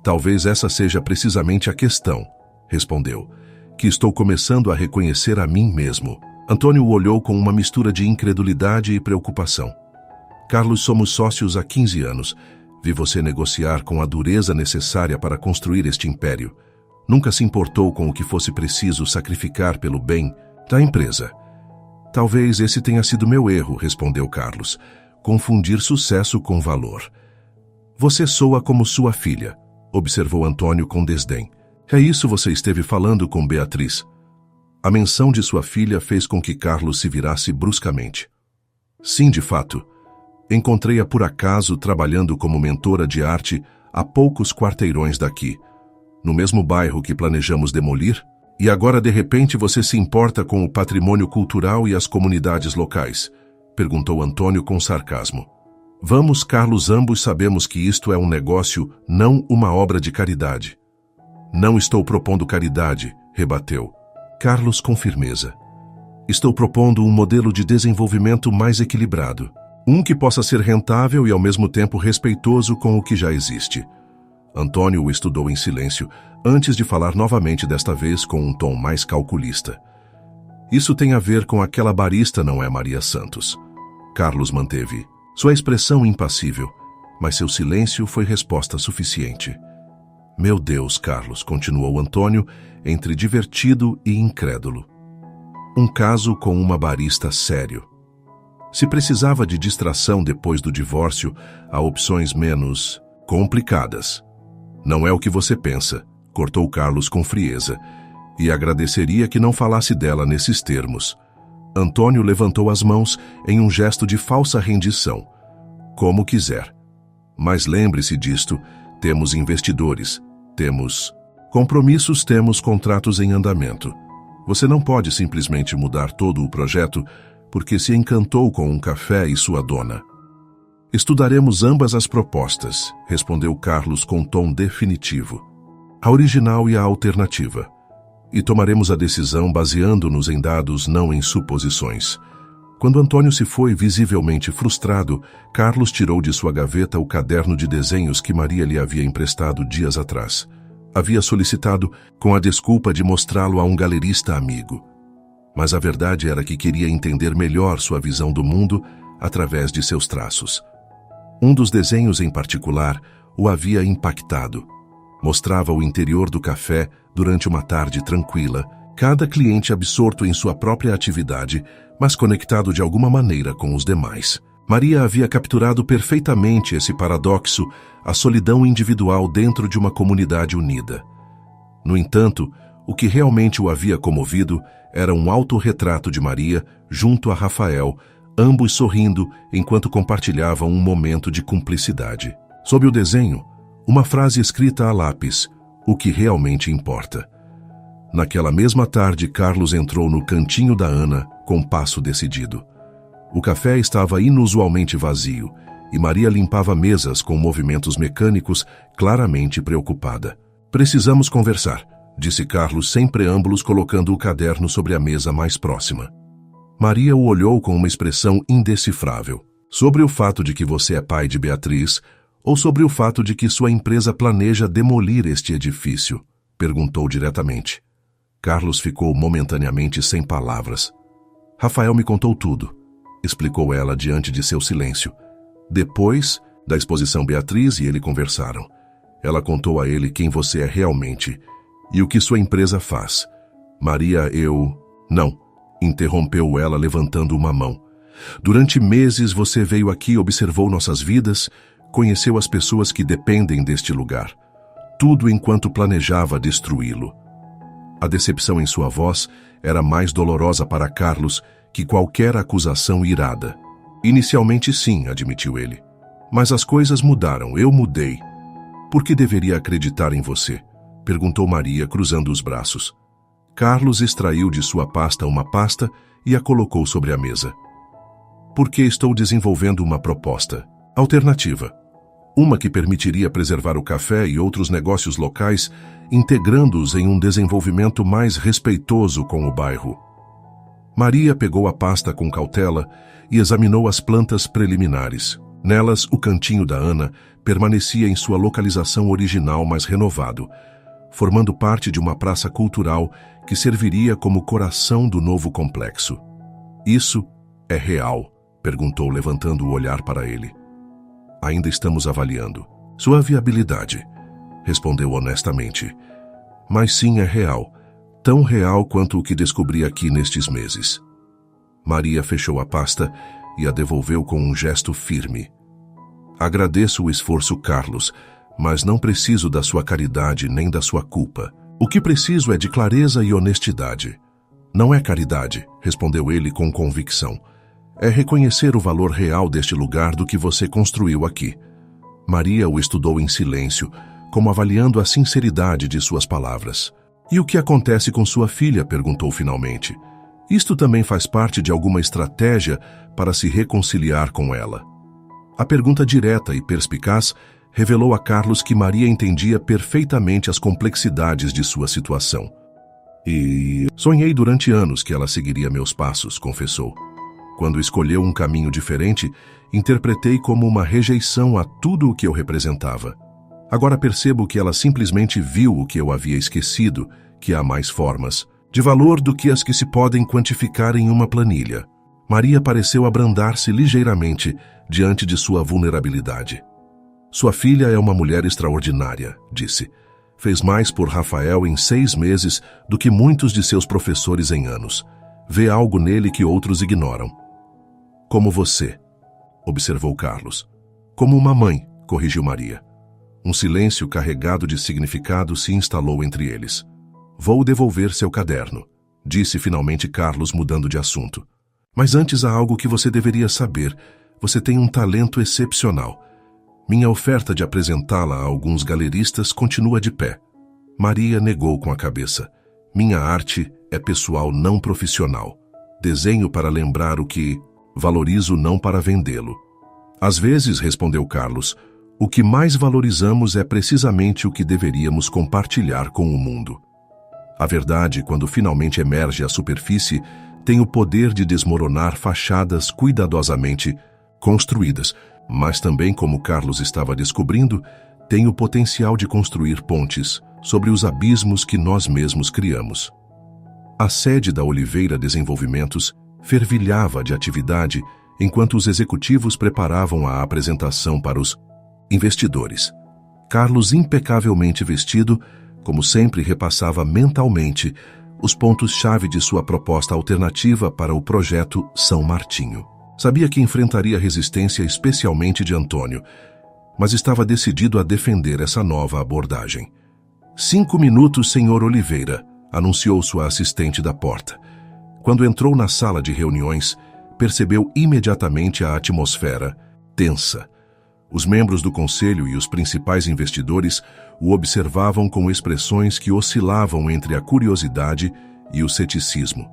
Talvez essa seja precisamente a questão, respondeu, que estou começando a reconhecer a mim mesmo. Antônio o olhou com uma mistura de incredulidade e preocupação. Carlos, somos sócios há 15 anos. Vi você negociar com a dureza necessária para construir este império. Nunca se importou com o que fosse preciso sacrificar pelo bem da empresa. Talvez esse tenha sido meu erro, respondeu Carlos. Confundir sucesso com valor. Você soa como sua filha, observou Antônio com desdém. É isso você esteve falando com Beatriz. A menção de sua filha fez com que Carlos se virasse bruscamente. Sim, de fato. Encontrei-a por acaso trabalhando como mentora de arte a poucos quarteirões daqui, no mesmo bairro que planejamos demolir, e agora de repente você se importa com o patrimônio cultural e as comunidades locais? Perguntou Antônio com sarcasmo. Vamos, Carlos, ambos sabemos que isto é um negócio, não uma obra de caridade. Não estou propondo caridade, rebateu Carlos com firmeza. Estou propondo um modelo de desenvolvimento mais equilibrado. Um que possa ser rentável e ao mesmo tempo respeitoso com o que já existe. Antônio o estudou em silêncio, antes de falar novamente, desta vez com um tom mais calculista. Isso tem a ver com aquela barista, não é, Maria Santos? Carlos manteve sua expressão impassível, mas seu silêncio foi resposta suficiente. Meu Deus, Carlos, continuou Antônio, entre divertido e incrédulo. Um caso com uma barista sério. Se precisava de distração depois do divórcio, há opções menos complicadas. Não é o que você pensa, cortou Carlos com frieza, e agradeceria que não falasse dela nesses termos. Antônio levantou as mãos em um gesto de falsa rendição. Como quiser. Mas lembre-se disto, temos investidores, temos compromissos, temos contratos em andamento. Você não pode simplesmente mudar todo o projeto porque se encantou com um café e sua dona. Estudaremos ambas as propostas, respondeu Carlos com tom definitivo. A original e a alternativa. E tomaremos a decisão baseando-nos em dados, não em suposições. Quando Antônio se foi visivelmente frustrado, Carlos tirou de sua gaveta o caderno de desenhos que Maria lhe havia emprestado dias atrás. Havia solicitado com a desculpa de mostrá-lo a um galerista amigo. Mas a verdade era que queria entender melhor sua visão do mundo através de seus traços. Um dos desenhos em particular o havia impactado. Mostrava o interior do café durante uma tarde tranquila, cada cliente absorto em sua própria atividade, mas conectado de alguma maneira com os demais. Maria havia capturado perfeitamente esse paradoxo, a solidão individual dentro de uma comunidade unida. No entanto, o que realmente o havia comovido era um autorretrato de Maria junto a Rafael, ambos sorrindo enquanto compartilhavam um momento de cumplicidade. Sob o desenho, uma frase escrita a lápis, o que realmente importa. Naquela mesma tarde, Carlos entrou no cantinho da Ana com passo decidido. O café estava inusualmente vazio e Maria limpava mesas com movimentos mecânicos, claramente preocupada. Precisamos conversar, disse Carlos sem preâmbulos, colocando o caderno sobre a mesa mais próxima. Maria o olhou com uma expressão indecifrável. Sobre o fato de que você é pai de Beatriz ou sobre o fato de que sua empresa planeja demolir este edifício? Perguntou diretamente. Carlos ficou momentaneamente sem palavras. Rafael me contou tudo, explicou ela diante de seu silêncio. Depois da exposição, Beatriz e ele conversaram. Ela contou a ele quem você é realmente e o que sua empresa faz. Maria, Não, interrompeu ela levantando uma mão. Durante meses você veio aqui, observou nossas vidas, conheceu as pessoas que dependem deste lugar. Tudo enquanto planejava destruí-lo. A decepção em sua voz era mais dolorosa para Carlos que qualquer acusação irada. Inicialmente sim, admitiu ele. Mas as coisas mudaram, eu mudei. Por que deveria acreditar em você? Perguntou Maria, cruzando os braços. Carlos extraiu de sua pasta uma pasta e a colocou sobre a mesa. Porque estou desenvolvendo uma proposta alternativa. Uma que permitiria preservar o café e outros negócios locais, integrando-os em um desenvolvimento mais respeitoso com o bairro. Maria pegou a pasta com cautela e examinou as plantas preliminares. Nelas, o cantinho da Ana permanecia em sua localização original, mas renovado, formando parte de uma praça cultural que serviria como coração do novo complexo. Isso é real? Perguntou, levantando o olhar para ele. Ainda estamos avaliando sua viabilidade, respondeu honestamente. Mas sim, é real, tão real quanto o que descobri aqui nestes meses. Maria fechou a pasta e a devolveu com um gesto firme. Agradeço o esforço, Carlos, mas não preciso da sua caridade nem da sua culpa. O que preciso é de clareza e honestidade. Não é caridade, respondeu ele com convicção. É reconhecer o valor real deste lugar do que você construiu aqui. Maria o estudou em silêncio, como avaliando a sinceridade de suas palavras. E o que acontece com sua filha? Perguntou finalmente. Isto também faz parte de alguma estratégia para se reconciliar com ela. A pergunta direta e perspicaz revelou a Carlos que Maria entendia perfeitamente as complexidades de sua situação. E sonhei durante anos que ela seguiria meus passos, confessou. Quando escolheu um caminho diferente, interpretei como uma rejeição a tudo o que eu representava. Agora percebo que ela simplesmente viu o que eu havia esquecido, que há mais formas de valor do que as que se podem quantificar em uma planilha. Maria pareceu abrandar-se ligeiramente diante de sua vulnerabilidade. Sua filha é uma mulher extraordinária, disse. Fez mais por Rafael em 6 meses do que muitos de seus professores em anos. Vê algo nele que outros ignoram. Como você, observou Carlos. Como uma mãe, corrigiu Maria. Um silêncio carregado de significado se instalou entre eles. Vou devolver seu caderno, disse finalmente Carlos, mudando de assunto. Mas antes há algo que você deveria saber. Você tem um talento excepcional. Minha oferta de apresentá-la a alguns galeristas continua de pé. Maria negou com a cabeça. Minha arte é pessoal, não profissional. Desenho para lembrar o que valorizo, não para vendê-lo. Às vezes, respondeu Carlos, o que mais valorizamos é precisamente o que deveríamos compartilhar com o mundo. A verdade, quando finalmente emerge à superfície, tem o poder de desmoronar fachadas cuidadosamente construídas, mas também, como Carlos estava descobrindo, tem o potencial de construir pontes sobre os abismos que nós mesmos criamos. A sede da Oliveira Desenvolvimentos fervilhava de atividade enquanto os executivos preparavam a apresentação para os investidores. Carlos, impecavelmente vestido, como sempre, repassava mentalmente os pontos-chave de sua proposta alternativa para o projeto São Martinho. Sabia que enfrentaria resistência, especialmente de Antônio, mas estava decidido a defender essa nova abordagem. 5 minutos, senhor Oliveira, anunciou sua assistente da porta. Quando entrou na sala de reuniões, percebeu imediatamente a atmosfera tensa. Os membros do conselho e os principais investidores o observavam com expressões que oscilavam entre a curiosidade e o ceticismo.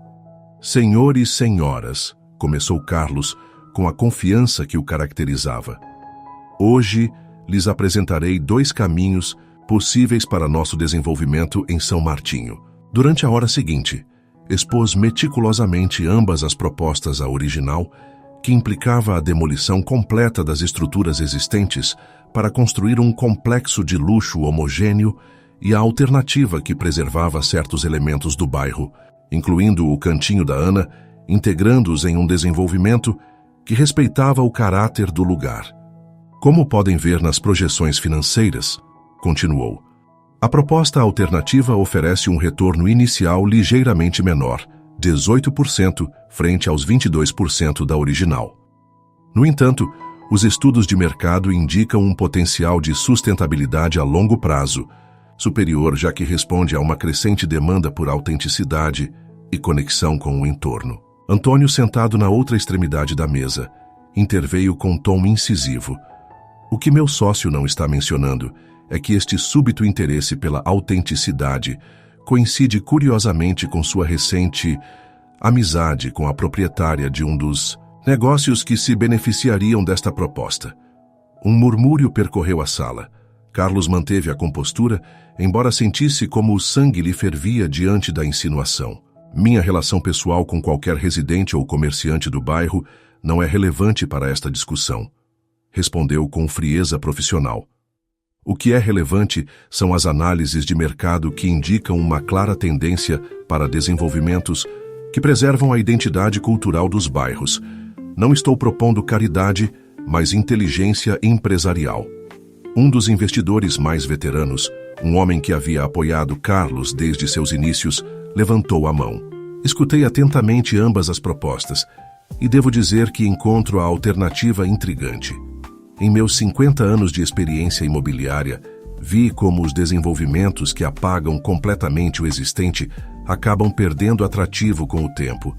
Senhores e senhoras, começou Carlos com a confiança que o caracterizava. Hoje lhes apresentarei 2 caminhos possíveis para nosso desenvolvimento em São Martinho. Durante a hora seguinte, expôs meticulosamente ambas as propostas, a original, que implicava a demolição completa das estruturas existentes para construir um complexo de luxo homogêneo, e a alternativa que preservava certos elementos do bairro, incluindo o Cantinho da Ana, integrando-os em um desenvolvimento que respeitava o caráter do lugar. Como podem ver nas projeções financeiras, continuou, a proposta alternativa oferece um retorno inicial ligeiramente menor, 18%, frente aos 22% da original. No entanto, os estudos de mercado indicam um potencial de sustentabilidade a longo prazo, superior, já que responde a uma crescente demanda por autenticidade e conexão com o entorno. Antônio, sentado na outra extremidade da mesa, interveio com tom incisivo. O que meu sócio não está mencionando é que este súbito interesse pela autenticidade coincide curiosamente com sua recente amizade com a proprietária de um dos negócios que se beneficiariam desta proposta. Um murmúrio percorreu a sala. Carlos manteve a compostura, embora sentisse como o sangue lhe fervia diante da insinuação. Minha relação pessoal com qualquer residente ou comerciante do bairro não é relevante para esta discussão, respondeu com frieza profissional. O que é relevante são as análises de mercado que indicam uma clara tendência para desenvolvimentos que preservam a identidade cultural dos bairros. Não estou propondo caridade, mas inteligência empresarial. Um dos investidores mais veteranos, um homem que havia apoiado Carlos desde seus inícios, levantou a mão. Escutei atentamente ambas as propostas e devo dizer que encontro a alternativa intrigante. Em meus 50 anos de experiência imobiliária, vi como os desenvolvimentos que apagam completamente o existente acabam perdendo atrativo com o tempo,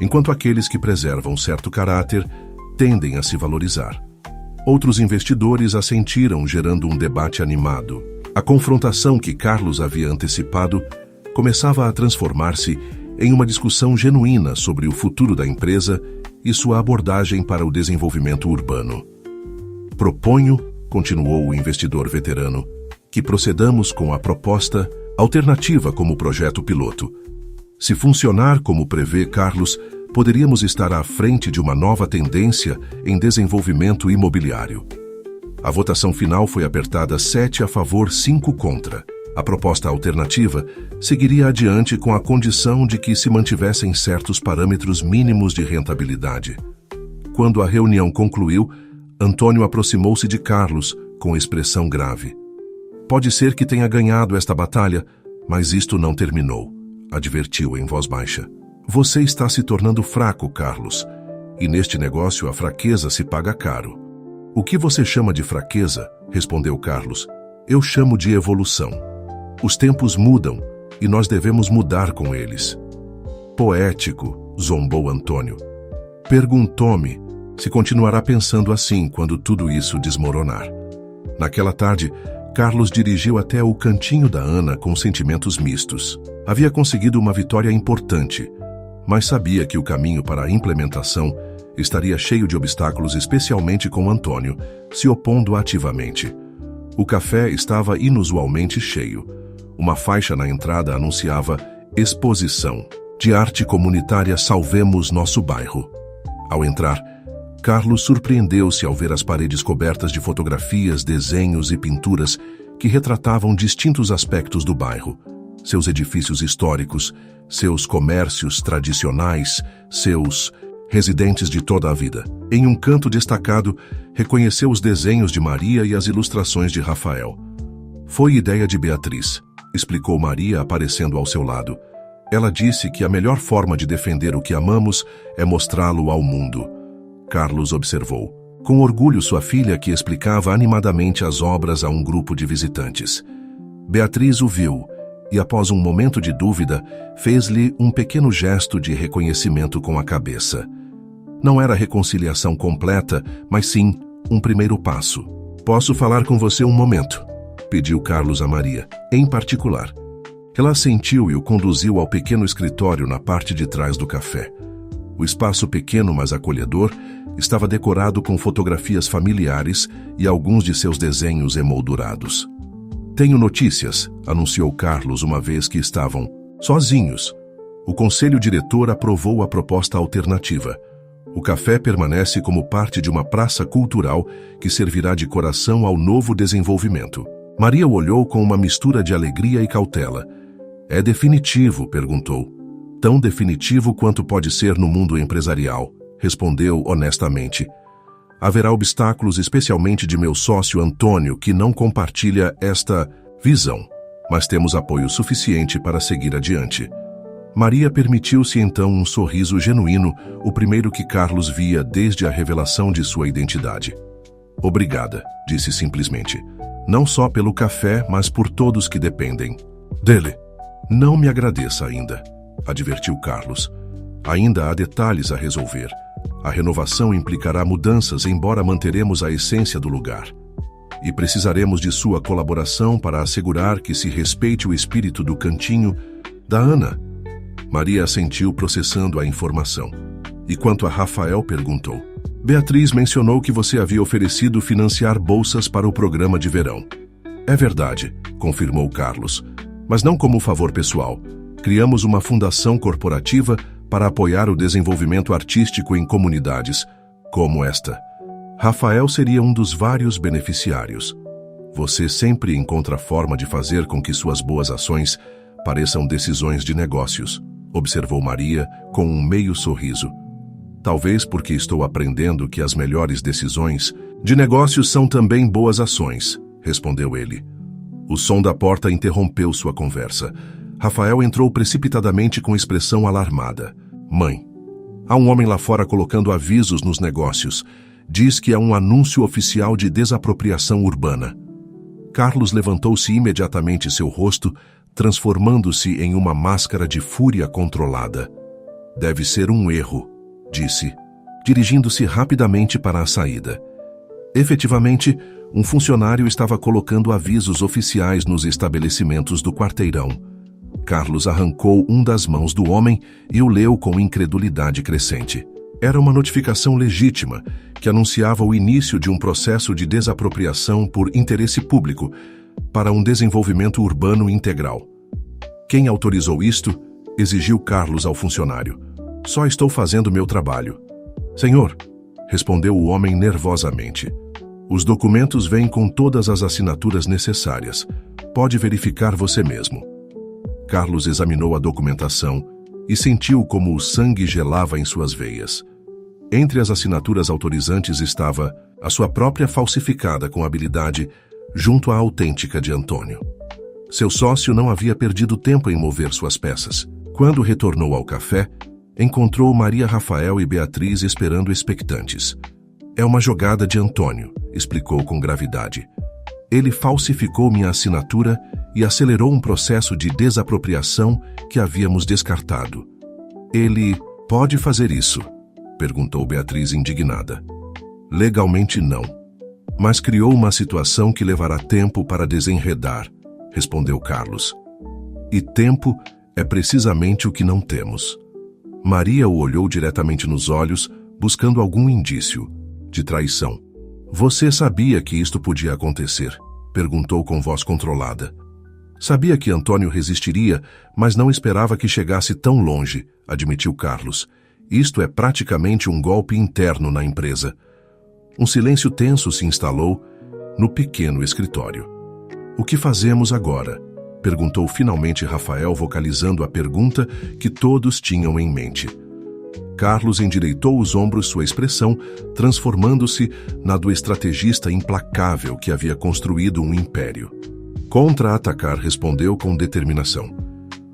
enquanto aqueles que preservam certo caráter tendem a se valorizar. Outros investidores assentiram, gerando um debate animado. A confrontação que Carlos havia antecipado começava a transformar-se em uma discussão genuína sobre o futuro da empresa e sua abordagem para o desenvolvimento urbano. Proponho, continuou o investidor veterano, que procedamos com a proposta alternativa como projeto piloto. Se funcionar como prevê Carlos, poderíamos estar à frente de uma nova tendência em desenvolvimento imobiliário. A votação final foi apertada 7 a favor, 5 contra. A proposta alternativa seguiria adiante com a condição de que se mantivessem certos parâmetros mínimos de rentabilidade. Quando a reunião concluiu, Antônio aproximou-se de Carlos com expressão grave. Pode ser que tenha ganhado esta batalha, mas isto não terminou, advertiu em voz baixa. Você está se tornando fraco, Carlos, e neste negócio a fraqueza se paga caro. O que você chama de fraqueza, respondeu Carlos, eu chamo de evolução. Os tempos mudam e nós devemos mudar com eles. Poético, zombou Antônio. Perguntou-me se continuará pensando assim quando tudo isso desmoronar. Naquela tarde, Carlos dirigiu até o cantinho da Ana com sentimentos mistos. Havia conseguido uma vitória importante, mas sabia que o caminho para a implementação estaria cheio de obstáculos, especialmente com Antônio, se opondo ativamente. O café estava inusualmente cheio. Uma faixa na entrada anunciava Exposição de Arte Comunitária Salvemos Nosso Bairro. Ao entrar, Carlos surpreendeu-se ao ver as paredes cobertas de fotografias, desenhos e pinturas que retratavam distintos aspectos do bairro. Seus edifícios históricos, seus comércios tradicionais, seus residentes de toda a vida. Em um canto destacado, reconheceu os desenhos de Maria e as ilustrações de Rafael. Foi ideia de Beatriz, explicou Maria aparecendo ao seu lado. Ela disse que a melhor forma de defender o que amamos é mostrá-lo ao mundo. Carlos observou, com orgulho, sua filha que explicava animadamente as obras a um grupo de visitantes. Beatriz o viu e, após um momento de dúvida, fez-lhe um pequeno gesto de reconhecimento com a cabeça. Não era reconciliação completa, mas sim um primeiro passo. "Posso falar com você um momento?", pediu Carlos a Maria, em particular. Ela assentiu e o conduziu ao pequeno escritório na parte de trás do café. O espaço pequeno, mas acolhedor, estava decorado com fotografias familiares e alguns de seus desenhos emoldurados. "Tenho notícias", anunciou Carlos uma vez que estavam sozinhos. O conselho diretor aprovou a proposta alternativa. O café permanece como parte de uma praça cultural que servirá de coração ao novo desenvolvimento. Maria o olhou com uma mistura de alegria e cautela. "É definitivo?", perguntou. "Tão definitivo quanto pode ser no mundo empresarial", respondeu honestamente. "Haverá obstáculos, especialmente de meu sócio Antônio, que não compartilha esta visão, mas temos apoio suficiente para seguir adiante." Maria permitiu-se então um sorriso genuíno, o primeiro que Carlos via desde a revelação de sua identidade. "Obrigada", disse simplesmente. "Não só pelo café, mas por todos que dependem dele." "Não me agradeça ainda", advertiu Carlos. "Ainda há detalhes a resolver. A renovação implicará mudanças, embora manteremos a essência do lugar. E precisaremos de sua colaboração para assegurar que se respeite o espírito do cantinho da Ana." Maria assentiu, processando a informação. "E quanto a Rafael?", perguntou. "Beatriz mencionou que você havia oferecido financiar bolsas para o programa de verão." "É verdade", confirmou Carlos, "mas não como favor pessoal. Criamos uma fundação corporativa para apoiar o desenvolvimento artístico em comunidades como esta. Rafael seria um dos vários beneficiários. Você sempre encontra forma de fazer com que suas boas ações pareçam decisões de negócios", observou Maria com um meio sorriso. "Talvez porque estou aprendendo que as melhores decisões de negócios são também boas ações", respondeu ele. O som da porta interrompeu sua conversa. Rafael entrou precipitadamente com expressão alarmada. "Mãe, há um homem lá fora colocando avisos nos negócios. Diz que é um anúncio oficial de desapropriação urbana." Carlos levantou-se imediatamente, seu rosto transformando-se em uma máscara de fúria controlada. "Deve ser um erro", disse, dirigindo-se rapidamente para a saída. Efetivamente, um funcionário estava colocando avisos oficiais nos estabelecimentos do quarteirão. Carlos arrancou um das mãos do homem e o leu com incredulidade crescente. Era uma notificação legítima, que anunciava o início de um processo de desapropriação por interesse público para um desenvolvimento urbano integral. "Quem autorizou isto?", exigiu Carlos ao funcionário. "Só estou fazendo meu trabalho." "Senhor", respondeu o homem nervosamente. "Os documentos vêm com todas as assinaturas necessárias. Pode verificar você mesmo." Carlos examinou a documentação e sentiu como o sangue gelava em suas veias. Entre as assinaturas autorizantes estava a sua própria falsificada com habilidade junto à autêntica de Antônio. Seu sócio não havia perdido tempo em mover suas peças. Quando retornou ao café, encontrou Maria, Rafael e Beatriz esperando expectantes. "É uma jogada de Antônio", explicou com gravidade. "Ele falsificou minha assinatura e acelerou um processo de desapropriação que havíamos descartado." "Ele pode fazer isso?", perguntou Beatriz indignada. "Legalmente não. Mas criou uma situação que levará tempo para desenredar, respondeu Carlos. E tempo é precisamente o que não temos. Maria o olhou diretamente nos olhos, buscando algum indício de traição. Você sabia que isto podia acontecer? Perguntou com voz controlada. Sabia que Antônio resistiria, mas não esperava que chegasse tão longe, admitiu Carlos. Isto é praticamente um golpe interno na empresa. Um silêncio tenso se instalou no pequeno escritório. O que fazemos agora? Perguntou finalmente Rafael, vocalizando a pergunta que todos tinham em mente. Carlos endireitou os ombros, sua expressão transformando-se na do estrategista implacável que havia construído um império. Contra-atacar, respondeu com determinação.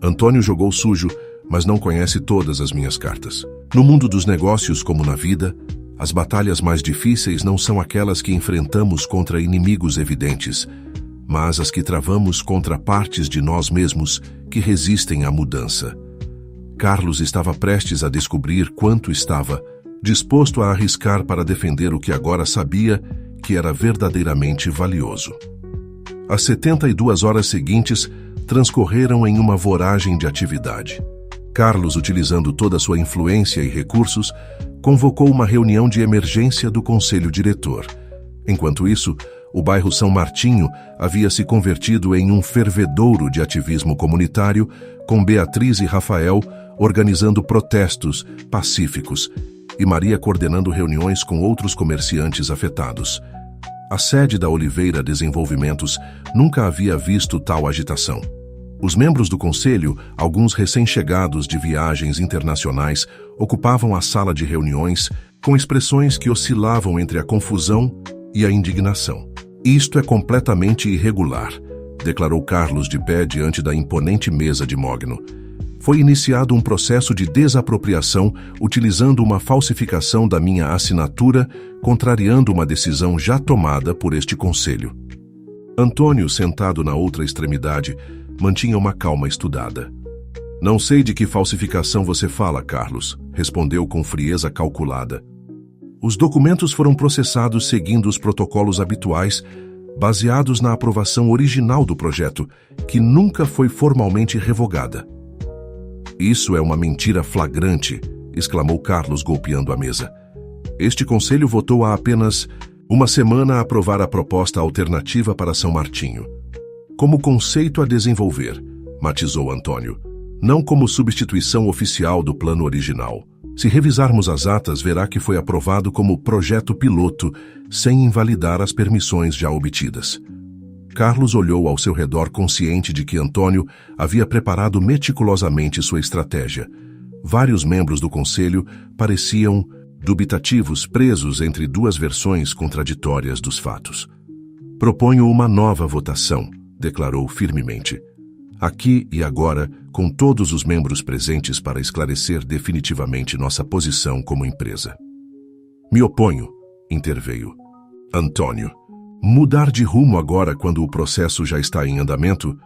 Antônio jogou sujo, mas não conhece todas as minhas cartas. No mundo dos negócios, como na vida, as batalhas mais difíceis não são aquelas que enfrentamos contra inimigos evidentes, mas as que travamos contra partes de nós mesmos que resistem à mudança. Carlos estava prestes a descobrir quanto estava disposto a arriscar para defender o que agora sabia que era verdadeiramente valioso. As 72 horas seguintes transcorreram em uma voragem de atividade. Carlos, utilizando toda a sua influência e recursos, convocou uma reunião de emergência do conselho diretor. Enquanto isso, o bairro São Martinho havia se convertido em um fervedouro de ativismo comunitário, com Beatriz e Rafael organizando protestos pacíficos e Maria coordenando reuniões com outros comerciantes afetados. A sede da Oliveira Desenvolvimentos nunca havia visto tal agitação. Os membros do conselho, alguns recém-chegados de viagens internacionais, ocupavam a sala de reuniões com expressões que oscilavam entre a confusão e a indignação. Isto é completamente irregular, declarou Carlos de pé diante da imponente mesa de mogno. Foi iniciado um processo de desapropriação utilizando uma falsificação da minha assinatura, contrariando uma decisão já tomada por este conselho. Antônio, sentado na outra extremidade, mantinha uma calma estudada. Não sei de que falsificação você fala, Carlos, respondeu com frieza calculada. Os documentos foram processados seguindo os protocolos habituais, baseados na aprovação original do projeto, que nunca foi formalmente revogada. Isso é uma mentira flagrante, exclamou Carlos, golpeando a mesa. Este conselho votou há apenas uma semana a aprovar a proposta alternativa para São Martinho. Como conceito a desenvolver, matizou Antônio, não como substituição oficial do plano original. Se revisarmos as atas, verá que foi aprovado como projeto piloto, sem invalidar as permissões já obtidas. Carlos olhou ao seu redor, consciente de que Antônio havia preparado meticulosamente sua estratégia. Vários membros do conselho pareciam dubitativos, presos entre duas versões contraditórias dos fatos. Proponho uma nova votação, declarou firmemente. Aqui e agora, com todos os membros presentes para esclarecer definitivamente nossa posição como empresa. Me oponho, interveio. Antônio. Mudar de rumo agora, quando o processo já está em andamento,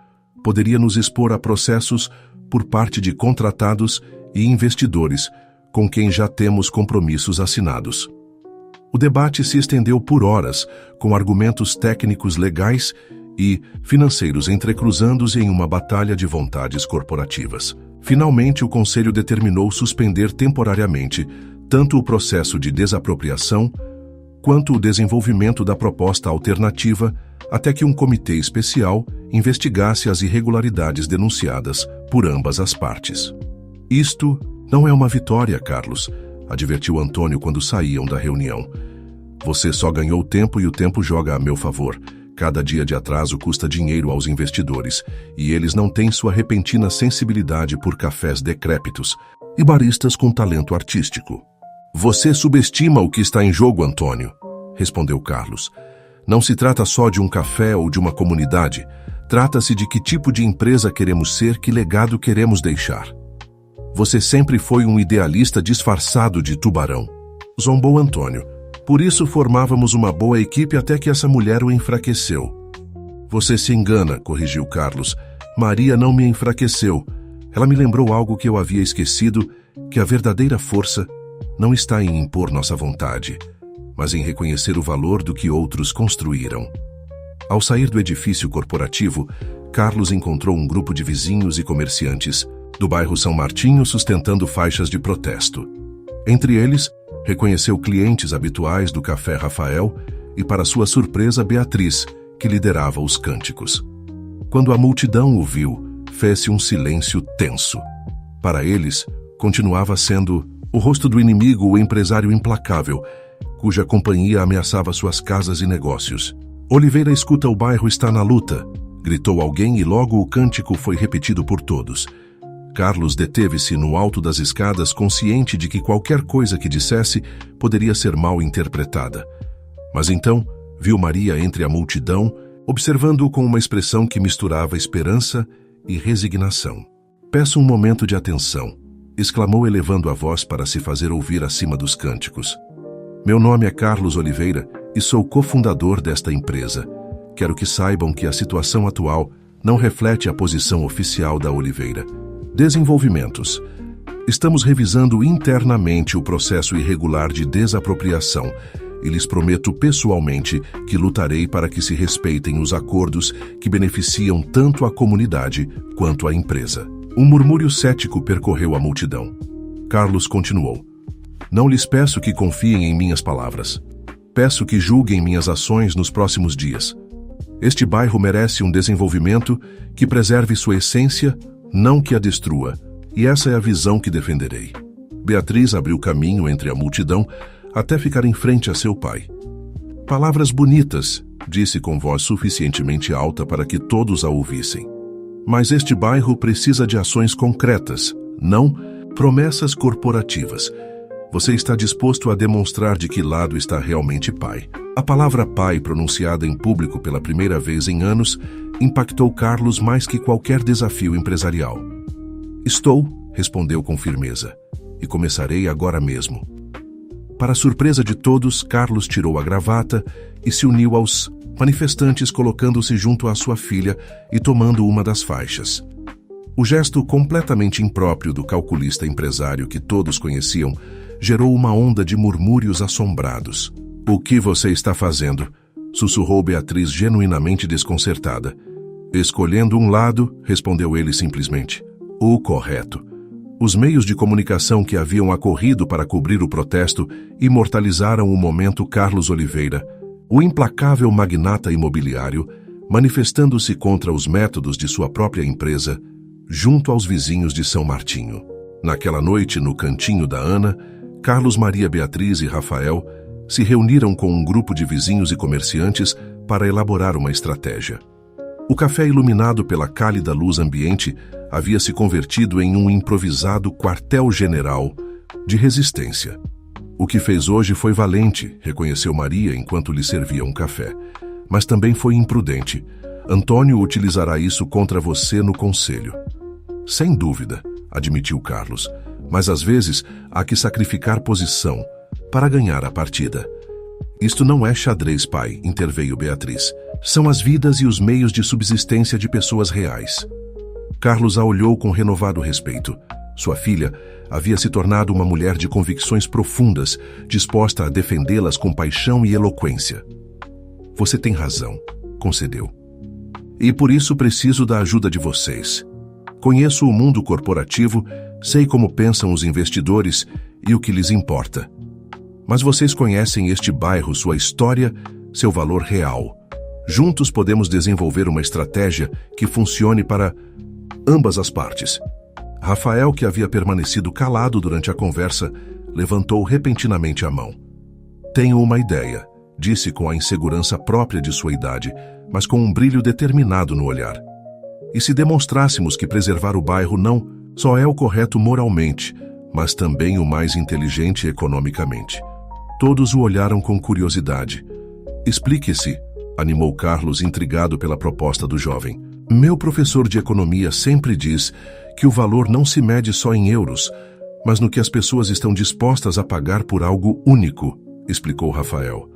poderia nos expor a processos por parte de contratados e investidores com quem já temos compromissos assinados. O debate se estendeu por horas, com argumentos técnicos, legais e financeiros entrecruzando-se em uma batalha de vontades corporativas. Finalmente, o Conselho determinou suspender temporariamente tanto o processo de desapropriação quanto o desenvolvimento da proposta alternativa, até que um comitê especial investigasse as irregularidades denunciadas por ambas as partes. Isto não é uma vitória, Carlos, advertiu Antônio quando saíam da reunião. Você só ganhou tempo e o tempo joga a meu favor. Cada dia de atraso custa dinheiro aos investidores, e eles não têm sua repentina sensibilidade por cafés decrépitos e baristas com talento artístico. Você subestima o que está em jogo, Antônio, respondeu Carlos. Não se trata só de um café ou de uma comunidade. Trata-se de que tipo de empresa queremos ser, que legado queremos deixar. Você sempre foi um idealista disfarçado de tubarão, zombou Antônio. Por isso formávamos uma boa equipe até que essa mulher o enfraqueceu. Você se engana, corrigiu Carlos. Maria não me enfraqueceu. Ela me lembrou algo que eu havia esquecido, que a verdadeira força não está em impor nossa vontade, mas em reconhecer o valor do que outros construíram. Ao sair do edifício corporativo, Carlos encontrou um grupo de vizinhos e comerciantes do bairro São Martinho sustentando faixas de protesto. Entre eles, reconheceu clientes habituais do Café Rafael e, para sua surpresa, Beatriz, que liderava os cânticos. Quando a multidão o viu, fez-se um silêncio tenso. Para eles, continuava sendo o rosto do inimigo, o empresário implacável, cuja companhia ameaçava suas casas e negócios. Oliveira escuta, o bairro está na luta, gritou alguém e logo o cântico foi repetido por todos. Carlos deteve-se no alto das escadas, consciente de que qualquer coisa que dissesse poderia ser mal interpretada. Mas então, viu Maria entre a multidão, observando-o com uma expressão que misturava esperança e resignação. "Peço um momento de atenção", exclamou elevando a voz para se fazer ouvir acima dos cânticos. "Meu nome é Carlos Oliveira e sou cofundador desta empresa. Quero que saibam que a situação atual não reflete a posição oficial da Oliveira. Desenvolvimentos. Estamos revisando internamente o processo irregular de desapropriação e lhes prometo pessoalmente que lutarei para que se respeitem os acordos que beneficiam tanto a comunidade quanto a empresa." Um murmúrio cético percorreu a multidão. Carlos continuou: "Não lhes peço que confiem em minhas palavras. Peço que julguem minhas ações nos próximos dias. Este bairro merece um desenvolvimento que preserve sua essência, não que a destrua, e essa é a visão que defenderei." Beatriz abriu caminho entre a multidão até ficar em frente a seu pai. "Palavras bonitas", disse com voz suficientemente alta para que todos a ouvissem. "Mas este bairro precisa de ações concretas, não promessas corporativas. Você está disposto a demonstrar de que lado está realmente pai?" A palavra pai, pronunciada em público pela primeira vez em anos, impactou Carlos mais que qualquer desafio empresarial. "Estou", respondeu com firmeza, "e começarei agora mesmo." Para surpresa de todos, Carlos tirou a gravata e se uniu aos manifestantes, colocando-se junto à sua filha e tomando uma das faixas. O gesto completamente impróprio do calculista empresário que todos conheciam gerou uma onda de murmúrios assombrados. "O que você está fazendo?", sussurrou Beatriz, genuinamente desconcertada. "Escolhendo um lado", respondeu ele simplesmente. "O correto." Os meios de comunicação que haviam acorrido para cobrir o protesto imortalizaram o momento Carlos Oliveira, o implacável magnata imobiliário, manifestando-se contra os métodos de sua própria empresa, junto aos vizinhos de São Martinho. Naquela noite, no cantinho da Ana, Carlos, Maria, Beatriz e Rafael se reuniram com um grupo de vizinhos e comerciantes para elaborar uma estratégia. O café, iluminado pela cálida luz ambiente, havia se convertido em um improvisado quartel-general de resistência. "O que fez hoje foi valente", reconheceu Maria enquanto lhe servia um café. "Mas também foi imprudente. Antônio utilizará isso contra você no conselho." "Sem dúvida", admitiu Carlos, "mas às vezes há que sacrificar posição para ganhar a partida." "Isto não é xadrez, pai", interveio Beatriz. "São as vidas e os meios de subsistência de pessoas reais." Carlos a olhou com renovado respeito. Sua filha havia se tornado uma mulher de convicções profundas, disposta a defendê-las com paixão e eloquência. "Você tem razão", concedeu. "E por isso preciso da ajuda de vocês. Conheço o mundo corporativo, sei como pensam os investidores e o que lhes importa. Mas vocês conhecem este bairro, sua história, seu valor real. Juntos podemos desenvolver uma estratégia que funcione para ambas as partes." Rafael, que havia permanecido calado durante a conversa, levantou repentinamente a mão. "Tenho uma ideia", disse com a insegurança própria de sua idade, mas com um brilho determinado no olhar. "E se demonstrássemos que preservar o bairro não só é o correto moralmente, mas também o mais inteligente economicamente?" Todos o olharam com curiosidade. "Explique-se", animou Carlos, intrigado pela proposta do jovem. "Meu professor de economia sempre diz que o valor não se mede só em euros, mas no que as pessoas estão dispostas a pagar por algo único", explicou Rafael.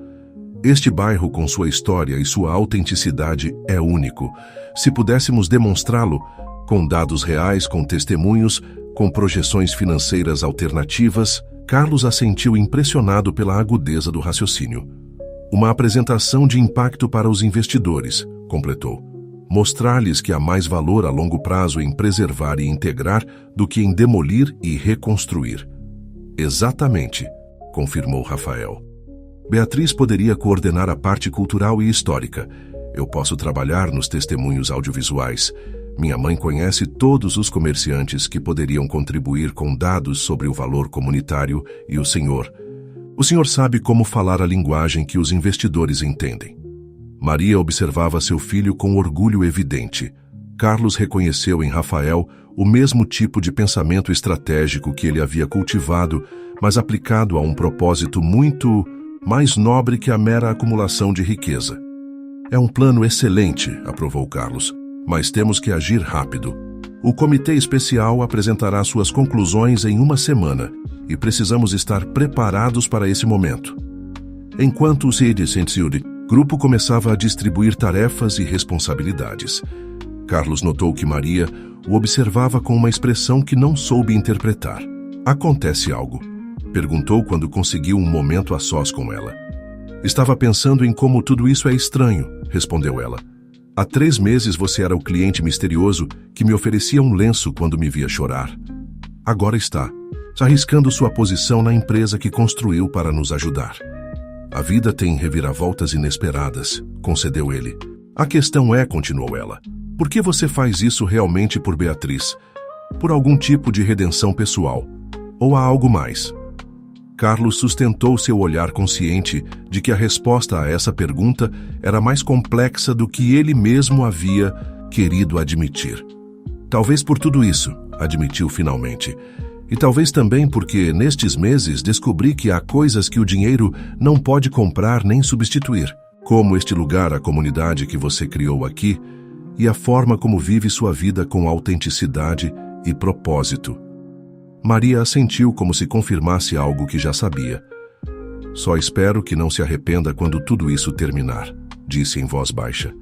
"Este bairro, com sua história e sua autenticidade, é único. Se pudéssemos demonstrá-lo, com dados reais, com testemunhos, com projeções financeiras alternativas..." Carlos assentiu impressionado pela agudeza do raciocínio. Uma apresentação de impacto para os investidores, completou. Mostrar-lhes que há mais valor a longo prazo em preservar e integrar do que em demolir e reconstruir. Exatamente, confirmou Rafael. Beatriz poderia coordenar a parte cultural e histórica. Eu posso trabalhar nos testemunhos audiovisuais. Minha mãe conhece todos os comerciantes que poderiam contribuir com dados sobre o valor comunitário e o senhor sabe como falar a linguagem que os investidores entendem. Maria observava seu filho com orgulho evidente. Carlos reconheceu em Rafael o mesmo tipo de pensamento estratégico que ele havia cultivado, mas aplicado a um propósito muito mais nobre que a mera acumulação de riqueza. É um plano excelente, aprovou Carlos, mas temos que agir rápido. O comitê especial apresentará suas conclusões em uma semana e precisamos estar preparados para esse momento. Enquanto o grupo começava a distribuir tarefas e responsabilidades. Carlos notou que Maria o observava com uma expressão que não soube interpretar. Acontece algo? Perguntou quando conseguiu um momento a sós com ela. Estava pensando em como tudo isso é estranho, respondeu ela. Há 3 meses você era o cliente misterioso que me oferecia um lenço quando me via chorar. Agora está arriscando sua posição na empresa que construiu para nos ajudar. A vida tem reviravoltas inesperadas, concedeu ele. A questão é, continuou ela, por que você faz isso realmente por Beatriz? Por algum tipo de redenção pessoal? Ou há algo mais? Carlos sustentou seu olhar consciente de que a resposta a essa pergunta era mais complexa do que ele mesmo havia querido admitir. Talvez por tudo isso, admitiu finalmente. E talvez também porque, nestes meses, descobri que há coisas que o dinheiro não pode comprar nem substituir, como este lugar, a comunidade que você criou aqui, e a forma como vive sua vida com autenticidade e propósito. Maria assentiu como se confirmasse algo que já sabia. Só espero que não se arrependa quando tudo isso terminar, disse em voz baixa.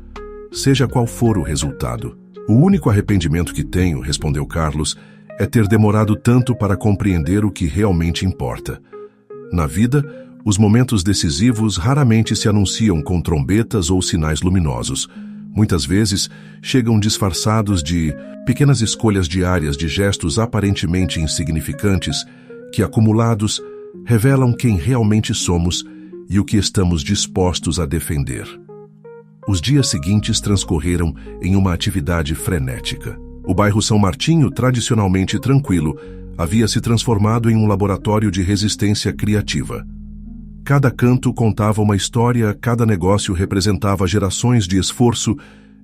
Seja qual for o resultado. O único arrependimento que tenho, respondeu Carlos, é ter demorado tanto para compreender o que realmente importa. Na vida, os momentos decisivos raramente se anunciam com trombetas ou sinais luminosos. Muitas vezes, chegam disfarçados de pequenas escolhas diárias de gestos aparentemente insignificantes que, acumulados, revelam quem realmente somos e o que estamos dispostos a defender. Os dias seguintes transcorreram em uma atividade frenética. O bairro São Martinho, tradicionalmente tranquilo, havia se transformado em um laboratório de resistência criativa. Cada canto contava uma história, cada negócio representava gerações de esforço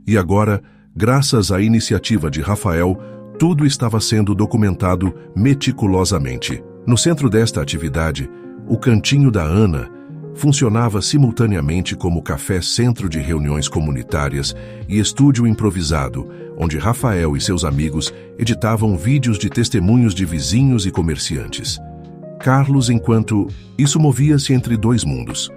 e agora, graças à iniciativa de Rafael, tudo estava sendo documentado meticulosamente. No centro desta atividade, o Cantinho da Ana funcionava simultaneamente como café centro de reuniões comunitárias e estúdio improvisado, onde Rafael e seus amigos editavam vídeos de testemunhos de vizinhos e comerciantes. Carlos, enquanto isso, movia-se entre 2 mundos.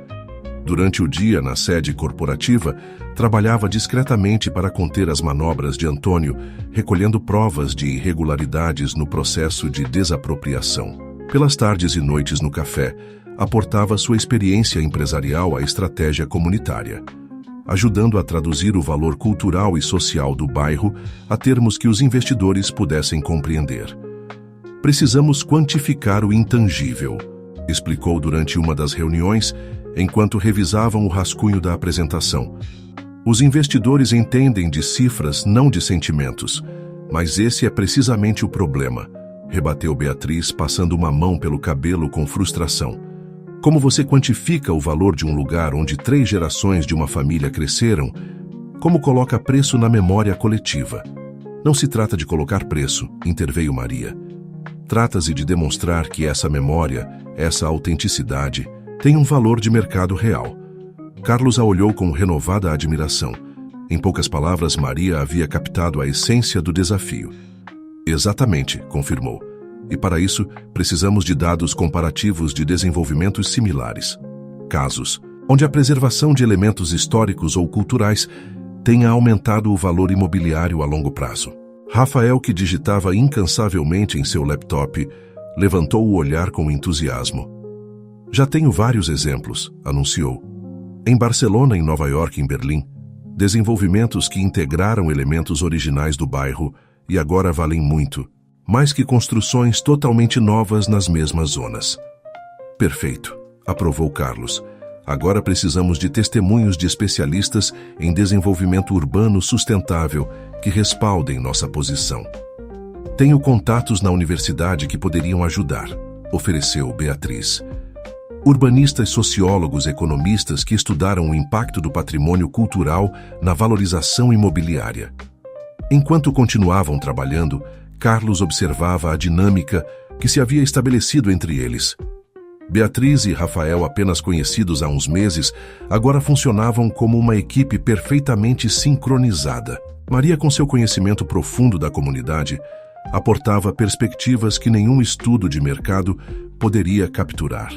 Durante o dia, na sede corporativa, trabalhava discretamente para conter as manobras de Antônio, recolhendo provas de irregularidades no processo de desapropriação. Pelas tardes e noites no café, aportava sua experiência empresarial à estratégia comunitária, ajudando a traduzir o valor cultural e social do bairro a termos que os investidores pudessem compreender. Precisamos quantificar o intangível, explicou durante uma das reuniões, enquanto revisavam o rascunho da apresentação. Os investidores entendem de cifras, não de sentimentos, mas esse é precisamente o problema, rebateu Beatriz, passando uma mão pelo cabelo com frustração. Como você quantifica o valor de um lugar onde 3 gerações de uma família cresceram? Como coloca preço na memória coletiva? Não se trata de colocar preço, interveio Maria. Trata-se de demonstrar que essa memória, essa autenticidade, tem um valor de mercado real. Carlos a olhou com renovada admiração. Em poucas palavras, Maria havia captado a essência do desafio. Exatamente, confirmou. E para isso, precisamos de dados comparativos de desenvolvimentos similares. Casos onde a preservação de elementos históricos ou culturais tenha aumentado o valor imobiliário a longo prazo. Rafael, que digitava incansavelmente em seu laptop, Levantou o olhar com entusiasmo. Já tenho vários exemplos, anunciou. Em Barcelona, em Nova York e em Berlim, desenvolvimentos que integraram elementos originais do bairro e agora valem muito, mais que construções totalmente novas nas mesmas zonas. Perfeito, aprovou Carlos. Agora precisamos de testemunhos de especialistas em desenvolvimento urbano sustentável que respaldem nossa posição. Tenho contatos na universidade que poderiam ajudar, ofereceu Beatriz. Urbanistas, sociólogos, economistas que estudaram o impacto do patrimônio cultural na valorização imobiliária. Enquanto continuavam trabalhando, Carlos observava a dinâmica que se havia estabelecido entre eles. Beatriz e Rafael, apenas conhecidos há uns meses, agora funcionavam como uma equipe perfeitamente sincronizada. Maria, com seu conhecimento profundo da comunidade, aportava perspectivas que nenhum estudo de mercado poderia capturar.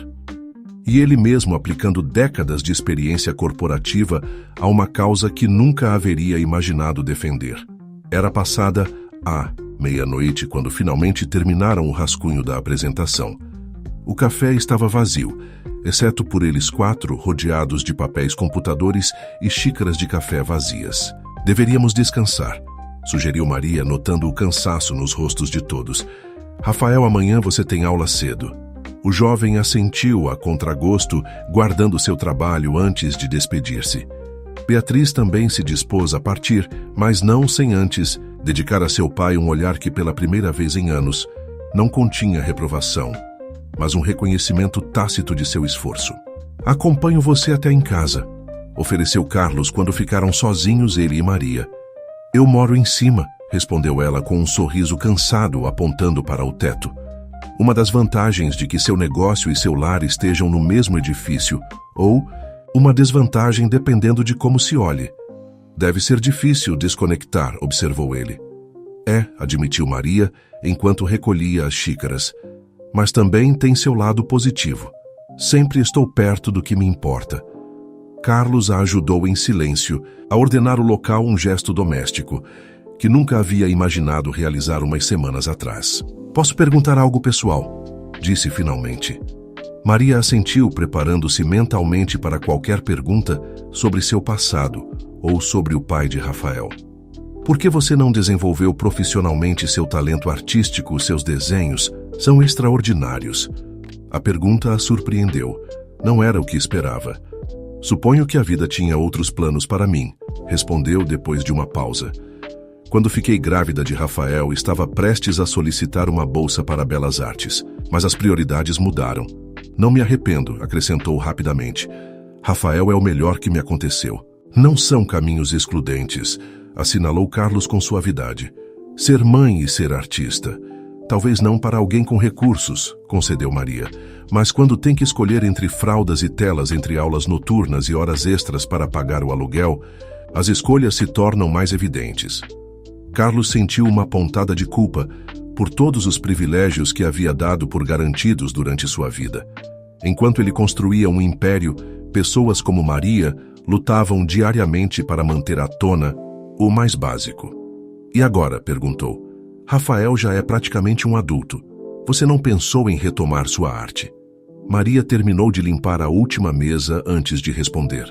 E ele mesmo aplicando décadas de experiência corporativa a uma causa que nunca haveria imaginado defender. Era passada a meia-noite quando finalmente terminaram o rascunho da apresentação. O café estava vazio, exceto por eles quatro, rodeados de papéis computadores e xícaras de café vazias. Deveríamos descansar, sugeriu Maria, notando o cansaço nos rostos de todos. Rafael, amanhã você tem aula cedo. O jovem assentiu a contragosto, guardando seu trabalho antes de despedir-se. Beatriz também se dispôs a partir, mas não sem antes dedicar a seu pai um olhar que, pela primeira vez em anos, não continha reprovação, mas um reconhecimento tácito de seu esforço. Acompanho você até em casa, ofereceu Carlos quando ficaram sozinhos ele e Maria. Eu moro em cima, respondeu ela com um sorriso cansado apontando para o teto. Uma das vantagens de que seu negócio e seu lar estejam no mesmo edifício, ou uma desvantagem dependendo de como se olhe. Deve ser difícil desconectar, observou ele. É, admitiu Maria, enquanto recolhia as xícaras. Mas também tem seu lado positivo. Sempre estou perto do que me importa. Carlos a ajudou em silêncio a ordenar o local, um gesto doméstico, que nunca havia imaginado realizar umas semanas atrás. Posso perguntar algo pessoal? Disse finalmente. Maria assentiu, preparando-se mentalmente para qualquer pergunta sobre seu passado ou sobre o pai de Rafael. Por que você não desenvolveu profissionalmente seu talento artístico? Seus desenhos são extraordinários. A pergunta a surpreendeu. Não era o que esperava. Suponho que a vida tinha outros planos para mim, respondeu depois de uma pausa. Quando fiquei grávida de Rafael, estava prestes a solicitar uma bolsa para Belas Artes, mas as prioridades mudaram. Não me arrependo, acrescentou rapidamente. Rafael é o melhor que me aconteceu. Não são caminhos excludentes, assinalou Carlos com suavidade. Ser mãe e ser artista. Talvez não para alguém com recursos, concedeu Maria, mas quando tem que escolher entre fraldas e telas, entre aulas noturnas e horas extras para pagar o aluguel, as escolhas se tornam mais evidentes. Carlos sentiu uma pontada de culpa por todos os privilégios que havia dado por garantidos durante sua vida. Enquanto ele construía um império, pessoas como Maria lutavam diariamente para manter à tona o mais básico. E agora? Perguntou. Rafael já é praticamente um adulto. Você não pensou em retomar sua arte? Maria terminou de limpar a última mesa antes de responder.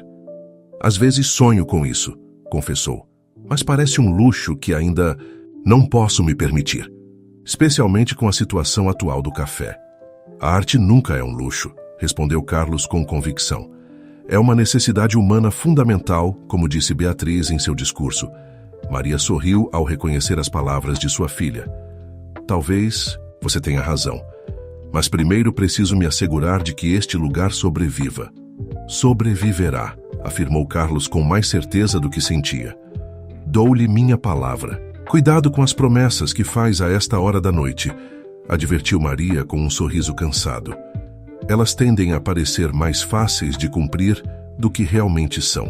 Às vezes sonho com isso, confessou. Mas parece um luxo que ainda não posso me permitir. Especialmente com a situação atual do café. A arte nunca é um luxo, respondeu Carlos com convicção. É uma necessidade humana fundamental, como disse Beatriz em seu discurso. Maria sorriu ao reconhecer as palavras de sua filha. Talvez você tenha razão, mas primeiro preciso me assegurar de que este lugar sobreviva. Sobreviverá, afirmou Carlos com mais certeza do que sentia. Dou-lhe minha palavra. Cuidado com as promessas que faz a esta hora da noite, advertiu Maria com um sorriso cansado. Elas tendem a parecer mais fáceis de cumprir do que realmente são.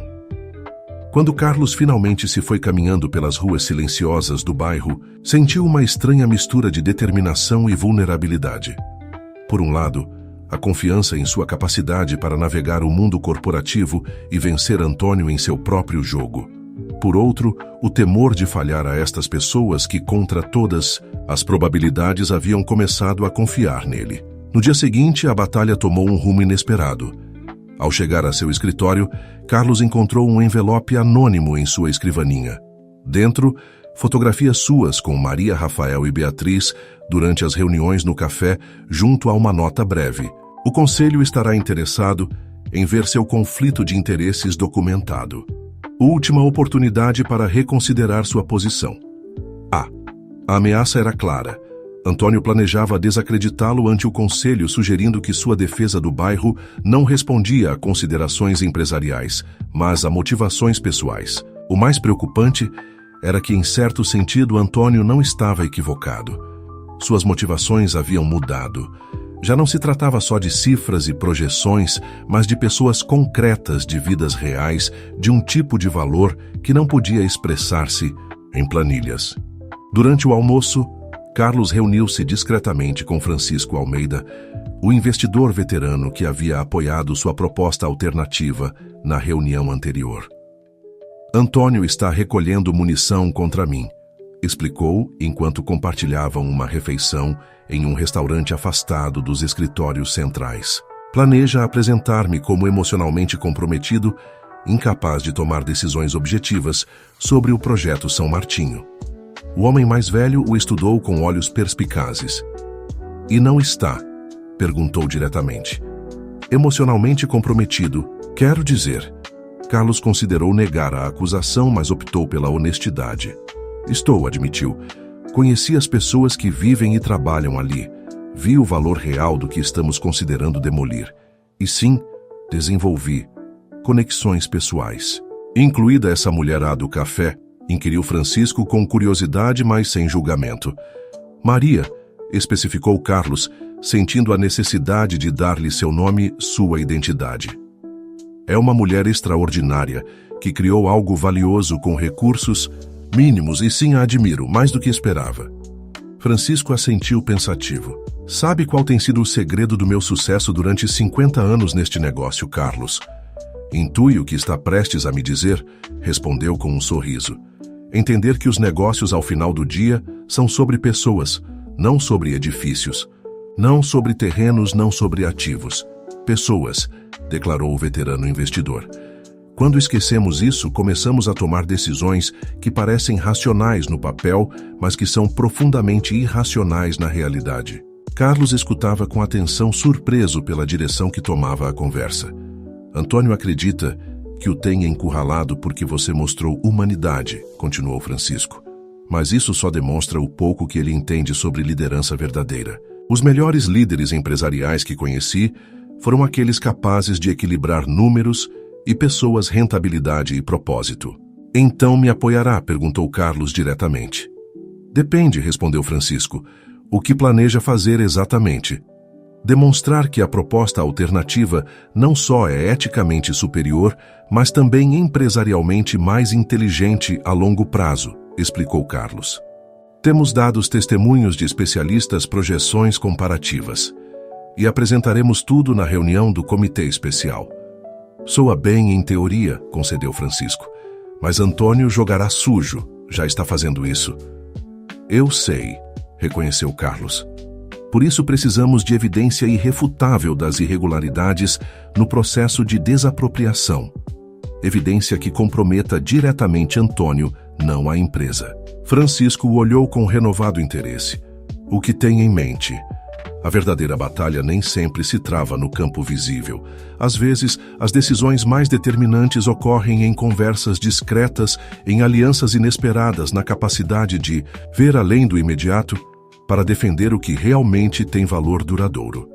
Quando Carlos finalmente se foi caminhando pelas ruas silenciosas do bairro, sentiu uma estranha mistura de determinação e vulnerabilidade. Por um lado, a confiança em sua capacidade para navegar o mundo corporativo e vencer Antônio em seu próprio jogo. Por outro, o temor de falhar a estas pessoas que, contra todas as probabilidades, haviam começado a confiar nele. No dia seguinte, a batalha tomou um rumo inesperado. Ao chegar a seu escritório, Carlos encontrou um envelope anônimo em sua escrivaninha. Dentro, fotografias suas com Maria, Rafael e Beatriz durante as reuniões no café, junto a uma nota breve. O conselho estará interessado em ver seu conflito de interesses documentado. Última oportunidade para reconsiderar sua posição. A ameaça era clara. Antônio planejava desacreditá-lo ante o conselho, sugerindo que sua defesa do bairro não respondia a considerações empresariais, mas a motivações pessoais. O mais preocupante era que, em certo sentido, Antônio não estava equivocado. Suas motivações haviam mudado. Já não se tratava só de cifras e projeções, mas de pessoas concretas, de vidas reais, de um tipo de valor que não podia expressar-se em planilhas. Durante o almoço, Carlos reuniu-se discretamente com Francisco Almeida, o investidor veterano que havia apoiado sua proposta alternativa na reunião anterior. Antônio está recolhendo munição contra mim, explicou enquanto compartilhavam uma refeição em um restaurante afastado dos escritórios centrais. Planeja apresentar-me como emocionalmente comprometido, incapaz de tomar decisões objetivas sobre o projeto São Martinho. O homem mais velho o estudou com olhos perspicazes. E não está? Perguntou diretamente. Emocionalmente comprometido, quero dizer. Carlos considerou negar a acusação, mas optou pela honestidade. Estou, admitiu. Conheci as pessoas que vivem e trabalham ali. Vi o valor real do que estamos considerando demolir. E sim, desenvolvi conexões pessoais. Incluída essa mulherada do café, inquiriu Francisco com curiosidade, mas sem julgamento. Maria, especificou Carlos, sentindo a necessidade de dar-lhe seu nome, sua identidade. É uma mulher extraordinária, que criou algo valioso com recursos mínimos e sim a admiro, mais do que esperava. Francisco assentiu pensativo. Sabe qual tem sido o segredo do meu sucesso durante 50 anos neste negócio, Carlos? Intui o que está prestes a me dizer, respondeu com um sorriso. Entender que os negócios ao final do dia são sobre pessoas, não sobre edifícios. Não sobre terrenos, não sobre ativos. Pessoas, declarou o veterano investidor. Quando esquecemos isso, começamos a tomar decisões que parecem racionais no papel, mas que são profundamente irracionais na realidade. Carlos escutava com atenção, surpreso pela direção que tomava a conversa. Antônio acredita que o tenha encurralado porque você mostrou humanidade, continuou Francisco. Mas isso só demonstra o pouco que ele entende sobre liderança verdadeira. Os melhores líderes empresariais que conheci foram aqueles capazes de equilibrar números e pessoas, rentabilidade e propósito. Então me apoiará? Perguntou Carlos diretamente. Depende, respondeu Francisco. O que planeja fazer exatamente? Demonstrar que a proposta alternativa não só é eticamente superior, mas também empresarialmente mais inteligente a longo prazo, explicou Carlos. Temos dados testemunhos de especialistas, projeções comparativas. E apresentaremos tudo na reunião do comitê especial. Soa bem em teoria, concedeu Francisco. Mas Antônio jogará sujo, já está fazendo isso. Eu sei, reconheceu Carlos. Por isso precisamos de evidência irrefutável das irregularidades no processo de desapropriação. Evidência que comprometa diretamente Antônio, não a empresa. Francisco o olhou com renovado interesse. O que tem em mente? A verdadeira batalha nem sempre se trava no campo visível. Às vezes, as decisões mais determinantes ocorrem em conversas discretas, em alianças inesperadas, na capacidade de ver além do imediato para defender o que realmente tem valor duradouro.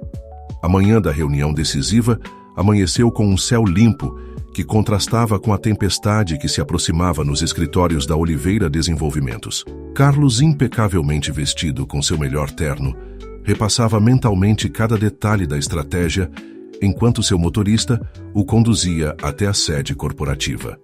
A manhã da reunião decisiva amanheceu com um céu limpo que contrastava com a tempestade que se aproximava nos escritórios da Oliveira Desenvolvimentos. Carlos, impecavelmente vestido com seu melhor terno, repassava mentalmente cada detalhe da estratégia, enquanto seu motorista o conduzia até a sede corporativa.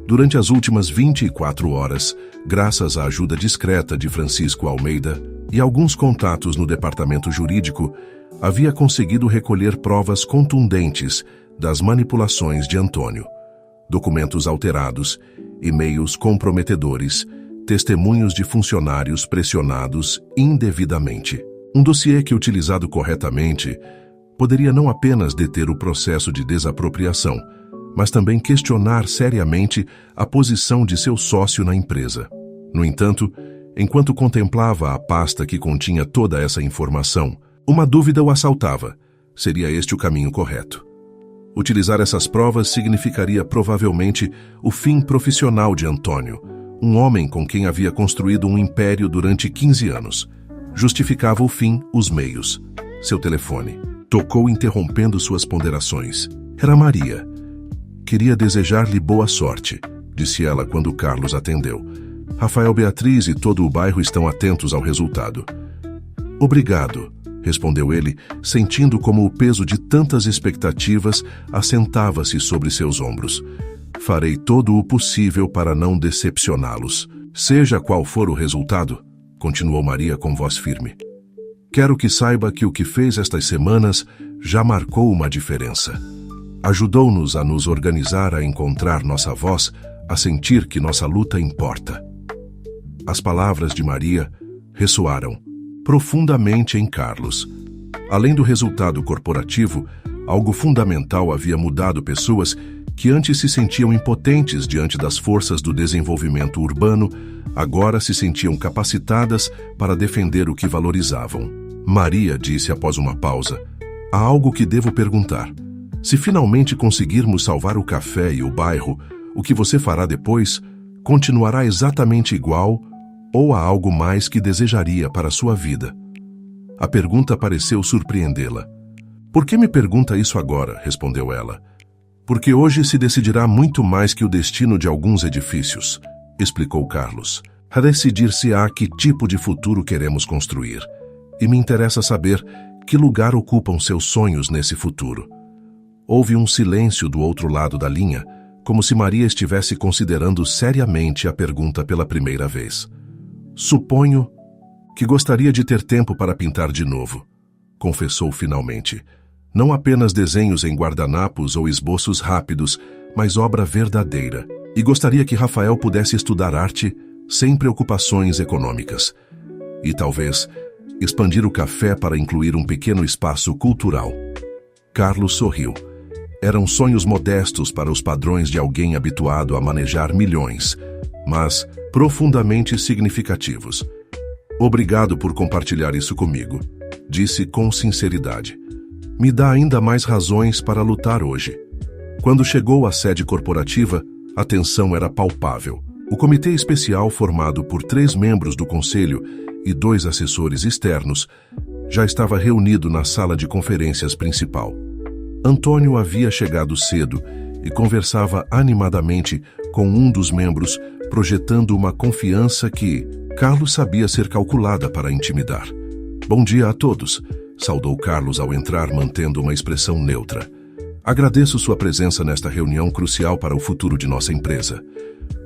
Durante as últimas 24 horas, graças à ajuda discreta de Francisco Almeida e alguns contatos no departamento jurídico, havia conseguido recolher provas contundentes das manipulações de Antônio. documentos alterados, e-mails comprometedores, testemunhos de funcionários pressionados indevidamente. Um dossiê que, utilizado corretamente, poderia não apenas deter o processo de desapropriação, mas também questionar seriamente a posição de seu sócio na empresa. No entanto, enquanto contemplava a pasta que continha toda essa informação, uma dúvida o assaltava. Seria este o caminho correto? Utilizar essas provas significaria provavelmente o fim profissional de Antônio, um homem com quem havia construído um império durante 15 anos. Justificava o fim os meios. Seu telefone tocou, interrompendo suas ponderações. Era Maria. Queria desejar-lhe boa sorte, disse ela quando Carlos atendeu. Rafael, Beatriz e todo o bairro estão atentos ao resultado. Obrigado, respondeu ele, sentindo como o peso de tantas expectativas assentava-se sobre seus ombros. Farei todo o possível para não decepcioná-los. Seja qual for o resultado, continuou Maria com voz firme. Quero que saiba que o que fez estas semanas já marcou uma diferença. Ajudou-nos a nos organizar, a encontrar nossa voz, a sentir que nossa luta importa. As palavras de Maria ressoaram profundamente em Carlos. Além do resultado corporativo, algo fundamental havia mudado pessoas que antes se sentiam impotentes diante das forças do desenvolvimento urbano, agora se sentiam capacitadas para defender o que valorizavam. Maria disse após uma pausa: há algo que devo perguntar. Se finalmente conseguirmos salvar o café e o bairro, o que você fará depois? Continuará exatamente igual ou há algo mais que desejaria para a sua vida? A pergunta pareceu surpreendê-la. Por que me pergunta isso agora? Respondeu ela. Porque hoje se decidirá muito mais que o destino de alguns edifícios, explicou Carlos. A decidir-se-á que tipo de futuro queremos construir. E me interessa saber que lugar ocupam seus sonhos nesse futuro. Houve um silêncio do outro lado da linha, como se Maria estivesse considerando seriamente a pergunta pela primeira vez. Suponho que gostaria de ter tempo para pintar de novo, confessou finalmente. Não apenas desenhos em guardanapos ou esboços rápidos, mas obra verdadeira. E gostaria que Rafael pudesse estudar arte sem preocupações econômicas. E talvez expandir o café para incluir um pequeno espaço cultural. Carlos sorriu. Eram sonhos modestos para os padrões de alguém habituado a manejar milhões, mas profundamente significativos. Obrigado por compartilhar isso comigo, disse com sinceridade. Me dá ainda mais razões para lutar hoje. Quando chegou à sede corporativa, a tensão era palpável. O comitê especial, formado por 3 membros do conselho e 2 assessores externos, já estava reunido na sala de conferências principal. Antônio havia chegado cedo e conversava animadamente com um dos membros, projetando uma confiança que Carlos sabia ser calculada para intimidar. Bom dia a todos, saudou Carlos ao entrar, mantendo uma expressão neutra. Agradeço sua presença nesta reunião crucial para o futuro de nossa empresa.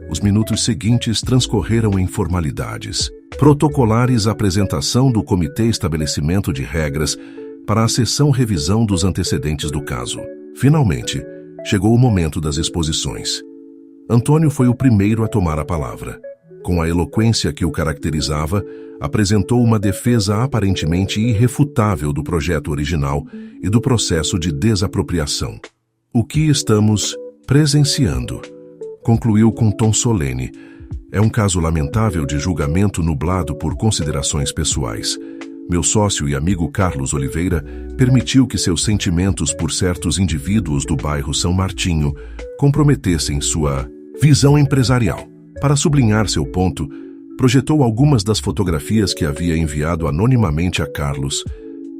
Os minutos seguintes transcorreram em formalidades protocolares, a apresentação do comitê, estabelecimento de regras para a sessão revisão dos antecedentes do caso. Finalmente, chegou o momento das exposições. Antônio foi o primeiro a tomar a palavra. Com a eloquência que o caracterizava, apresentou uma defesa aparentemente irrefutável do projeto original e do processo de desapropriação. O que estamos presenciando, concluiu com tom solene, é um caso lamentável de julgamento nublado por considerações pessoais. Meu sócio e amigo Carlos Oliveira permitiu que seus sentimentos por certos indivíduos do bairro São Martinho comprometessem sua visão empresarial. Para sublinhar seu ponto, projetou algumas das fotografias que havia enviado anonimamente a Carlos.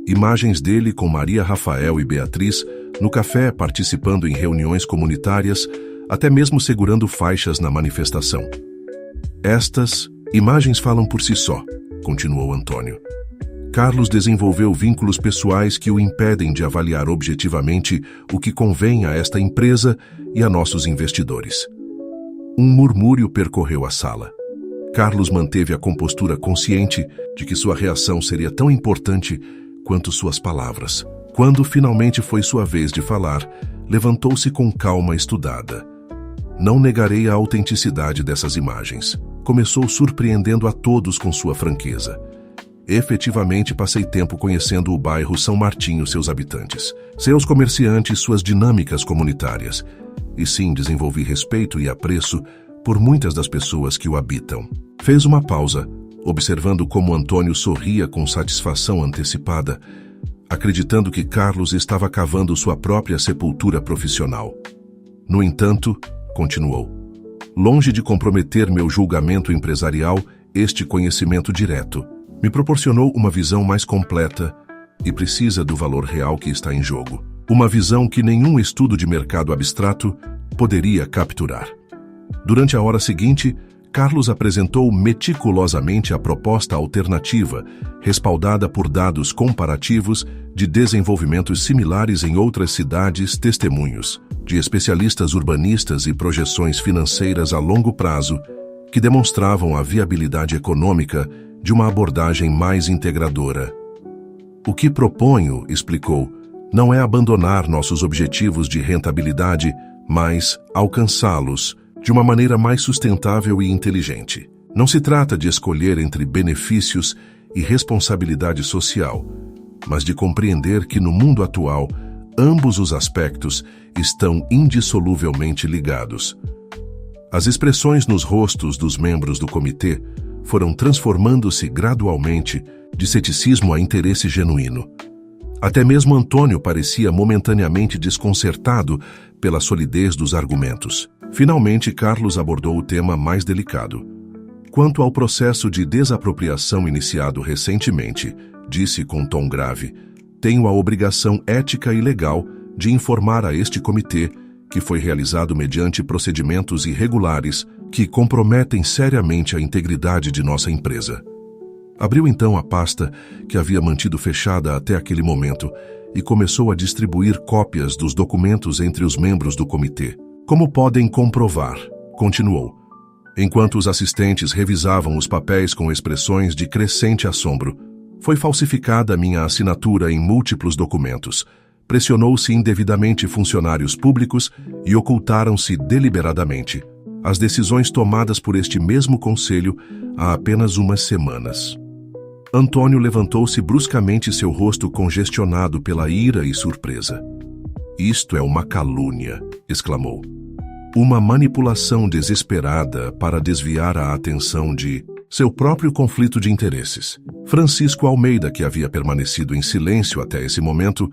Imagens dele com Maria, Rafael e Beatriz no café, participando em reuniões comunitárias, até mesmo segurando faixas na manifestação. Estas imagens falam por si só, continuou Antônio. Carlos desenvolveu vínculos pessoais que o impedem de avaliar objetivamente o que convém a esta empresa e a nossos investidores. Um murmúrio percorreu a sala. Carlos manteve a compostura, consciente de que sua reação seria tão importante quanto suas palavras. Quando finalmente foi sua vez de falar, levantou-se com calma estudada. Não negarei a autenticidade dessas imagens. Começou surpreendendo a todos com sua franqueza. Efetivamente passei tempo conhecendo o bairro São Martinho, seus habitantes, seus comerciantes, suas dinâmicas comunitárias. E sim, desenvolvi respeito e apreço por muitas das pessoas que o habitam. Fez uma pausa, observando como Antônio sorria com satisfação antecipada, acreditando que Carlos estava cavando sua própria sepultura profissional. No entanto, continuou, longe de comprometer meu julgamento empresarial, este conhecimento direto me proporcionou uma visão mais completa e precisa do valor real que está em jogo. Uma visão que nenhum estudo de mercado abstrato poderia capturar. Durante a hora seguinte, Carlos apresentou meticulosamente a proposta alternativa, respaldada por dados comparativos de desenvolvimentos similares em outras cidades, testemunhos de especialistas urbanistas e projeções financeiras a longo prazo que demonstravam a viabilidade econômica de uma abordagem mais integradora. O que proponho, explicou, não é abandonar nossos objetivos de rentabilidade, mas alcançá-los de uma maneira mais sustentável e inteligente. Não se trata de escolher entre benefícios e responsabilidade social, mas de compreender que no mundo atual, ambos os aspectos estão indissoluvelmente ligados. As expressões nos rostos dos membros do comitê foram transformando-se gradualmente de ceticismo a interesse genuíno. Até mesmo Antônio parecia momentaneamente desconcertado pela solidez dos argumentos. Finalmente, Carlos abordou o tema mais delicado. Quanto ao processo de desapropriação iniciado recentemente, disse com tom grave, tenho a obrigação ética e legal de informar a este comitê que foi realizado mediante procedimentos irregulares que comprometem seriamente a integridade de nossa empresa. Abriu então a pasta que havia mantido fechada até aquele momento e começou a distribuir cópias dos documentos entre os membros do comitê. Como podem comprovar, continuou, enquanto os assistentes revisavam os papéis com expressões de crescente assombro, foi falsificada minha assinatura em múltiplos documentos, pressionou-se indevidamente funcionários públicos e ocultaram-se deliberadamente as decisões tomadas por este mesmo conselho há apenas umas semanas. Antônio levantou-se bruscamente, seu rosto congestionado pela ira e surpresa. Isto é uma calúnia, exclamou. Uma manipulação desesperada para desviar a atenção de seu próprio conflito de interesses. Francisco Almeida, que havia permanecido em silêncio até esse momento,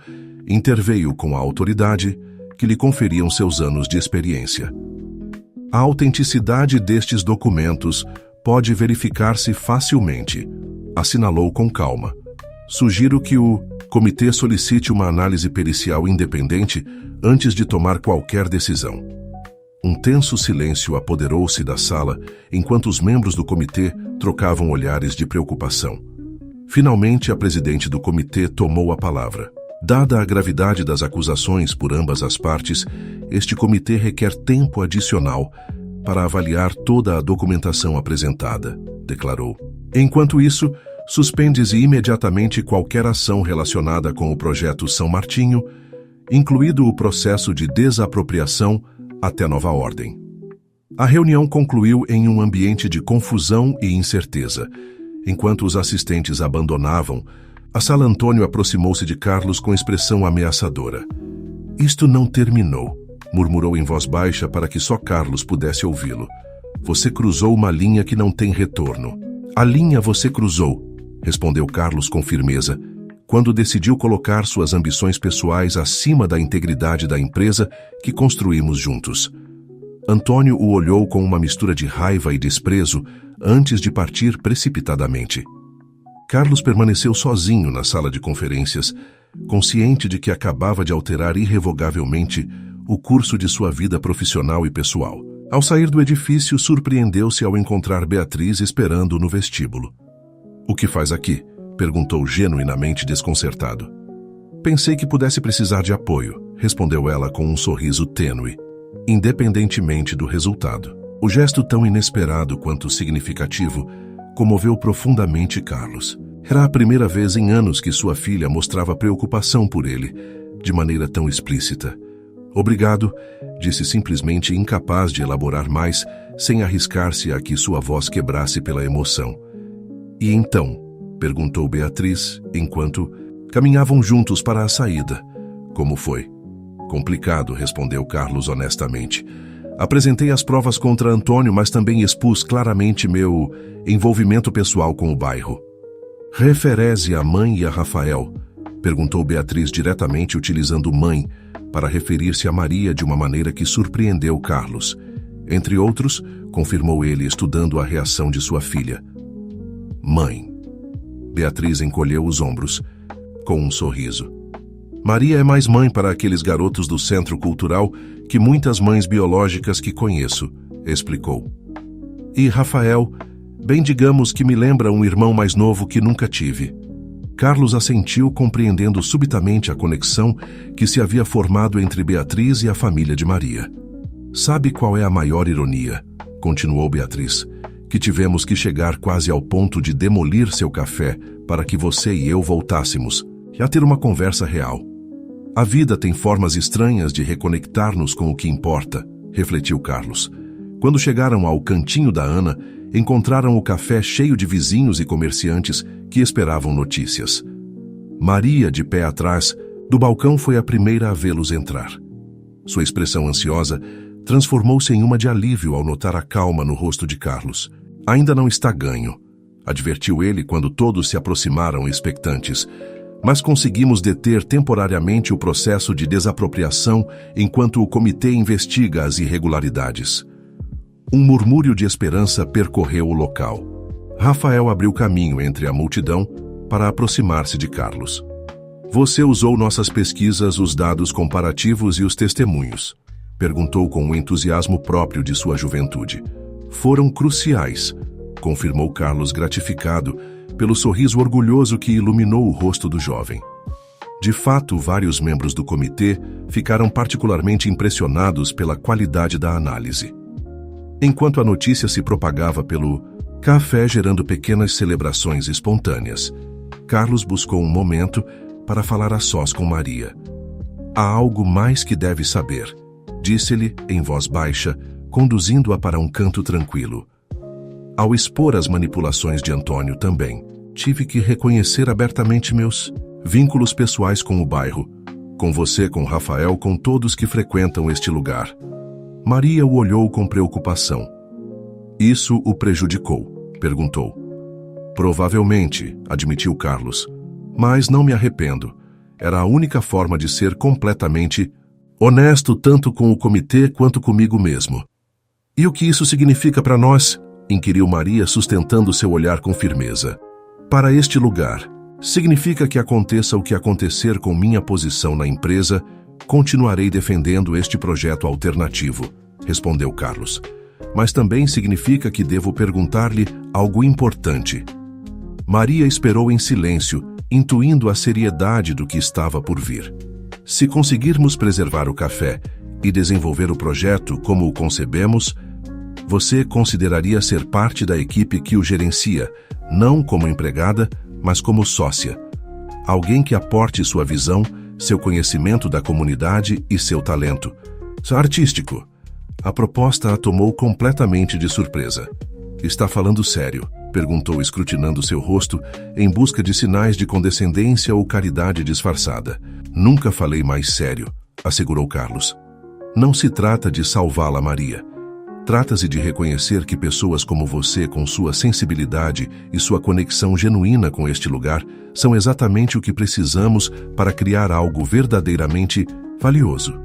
interveio com a autoridade que lhe conferiam seus anos de experiência. A autenticidade destes documentos pode verificar-se facilmente, assinalou com calma. Sugiro que o comitê solicite uma análise pericial independente antes de tomar qualquer decisão. Um tenso silêncio apoderou-se da sala enquanto os membros do comitê trocavam olhares de preocupação. Finalmente, a presidente do comitê tomou a palavra. Dada a gravidade das acusações por ambas as partes, este comitê requer tempo adicional para avaliar toda a documentação apresentada, declarou. Enquanto isso, suspende-se imediatamente qualquer ação relacionada com o projeto São Martinho, incluído o processo de desapropriação até nova ordem. A reunião concluiu em um ambiente de confusão e incerteza. Enquanto os assistentes abandonavam, a sala, Antônio aproximou-se de Carlos com expressão ameaçadora. Isto não terminou, murmurou em voz baixa para que só Carlos pudesse ouvi-lo. Você cruzou uma linha que não tem retorno. A linha você cruzou, respondeu Carlos com firmeza, quando decidiu colocar suas ambições pessoais acima da integridade da empresa que construímos juntos. Antônio o olhou com uma mistura de raiva e desprezo antes de partir precipitadamente. Carlos permaneceu sozinho na sala de conferências, consciente de que acabava de alterar irrevogavelmente o curso de sua vida profissional e pessoal. Ao sair do edifício, surpreendeu-se ao encontrar Beatriz esperando no vestíbulo. "O que faz aqui?" perguntou genuinamente desconcertado. "Pensei que pudesse precisar de apoio", respondeu ela com um sorriso tênue, independentemente do resultado. O gesto, tão inesperado quanto significativo, comoveu profundamente Carlos. Era a primeira vez em anos que sua filha mostrava preocupação por ele, de maneira tão explícita. "Obrigado, disse simplesmente incapaz de elaborar mais, sem arriscar-se a que sua voz quebrasse pela emoção. E então? Perguntou Beatriz, enquanto caminhavam juntos para a saída. Como foi? Complicado, respondeu Carlos honestamente. Apresentei as provas contra Antônio, mas também expus claramente meu envolvimento pessoal com o bairro. Refere-se à mãe e a Rafael? Perguntou Beatriz diretamente, utilizando mãe para referir-se a Maria de uma maneira que surpreendeu Carlos. Entre outros, confirmou ele, estudando a reação de sua filha. Mãe. Beatriz encolheu os ombros, com um sorriso. Maria é mais mãe para aqueles garotos do Centro Cultural que muitas mães biológicas que conheço, explicou. E Rafael, bem digamos que me lembra um irmão mais novo que nunca tive. Carlos assentiu, compreendendo subitamente a conexão que se havia formado entre Beatriz e a família de Maria. Sabe qual é a maior ironia? Continuou Beatriz. Que tivemos que chegar quase ao ponto de demolir seu café para que você e eu voltássemos a ter uma conversa real. A vida tem formas estranhas de reconectar-nos com o que importa, refletiu Carlos. Quando chegaram ao cantinho da Ana, encontraram o café cheio de vizinhos e comerciantes que esperavam notícias. Maria, de pé atrás, do balcão, foi a primeira a vê-los entrar. Sua expressão ansiosa transformou-se em uma de alívio ao notar a calma no rosto de Carlos. Ainda não está ganho, advertiu ele quando todos se aproximaram expectantes. Mas conseguimos deter temporariamente o processo de desapropriação enquanto o comitê investiga as irregularidades. Um murmúrio de esperança percorreu o local. Rafael abriu caminho entre a multidão para aproximar-se de Carlos. Você usou nossas pesquisas, os dados comparativos e os testemunhos? Perguntou com o entusiasmo próprio de sua juventude. Foram cruciais, confirmou Carlos, gratificado pelo sorriso orgulhoso que iluminou o rosto do jovem. De fato, vários membros do comitê ficaram particularmente impressionados pela qualidade da análise. Enquanto a notícia se propagava pelo café, gerando pequenas celebrações espontâneas, Carlos buscou um momento para falar a sós com Maria. Há algo mais que deve saber, disse-lhe em voz baixa, conduzindo-a para um canto tranquilo. Ao expor as manipulações de Antônio também, tive que reconhecer abertamente meus vínculos pessoais com o bairro, com você, com Rafael, com todos que frequentam este lugar. Maria o olhou com preocupação. Isso o prejudicou? Perguntou. Provavelmente, admitiu Carlos, mas não me arrependo. Era a única forma de ser completamente honesto tanto com o comitê quanto comigo mesmo. E o que isso significa para nós? Inquiriu Maria, sustentando seu olhar com firmeza. Para este lugar, significa que aconteça o que acontecer com minha posição na empresa, continuarei defendendo este projeto alternativo, respondeu Carlos. Mas também significa que devo perguntar-lhe algo importante. Maria esperou em silêncio, intuindo a seriedade do que estava por vir. Se conseguirmos preservar o café e desenvolver o projeto como o concebemos, você consideraria ser parte da equipe que o gerencia, não como empregada, mas como sócia. Alguém que aporte sua visão, seu conhecimento da comunidade e seu talento artístico. A proposta a tomou completamente de surpresa. Está falando sério? Perguntou, escrutinando seu rosto em busca de sinais de condescendência ou caridade disfarçada. Nunca falei mais sério, assegurou Carlos. Não se trata de salvá-la, Maria. Trata-se de reconhecer que pessoas como você, com sua sensibilidade e sua conexão genuína com este lugar, são exatamente o que precisamos para criar algo verdadeiramente valioso.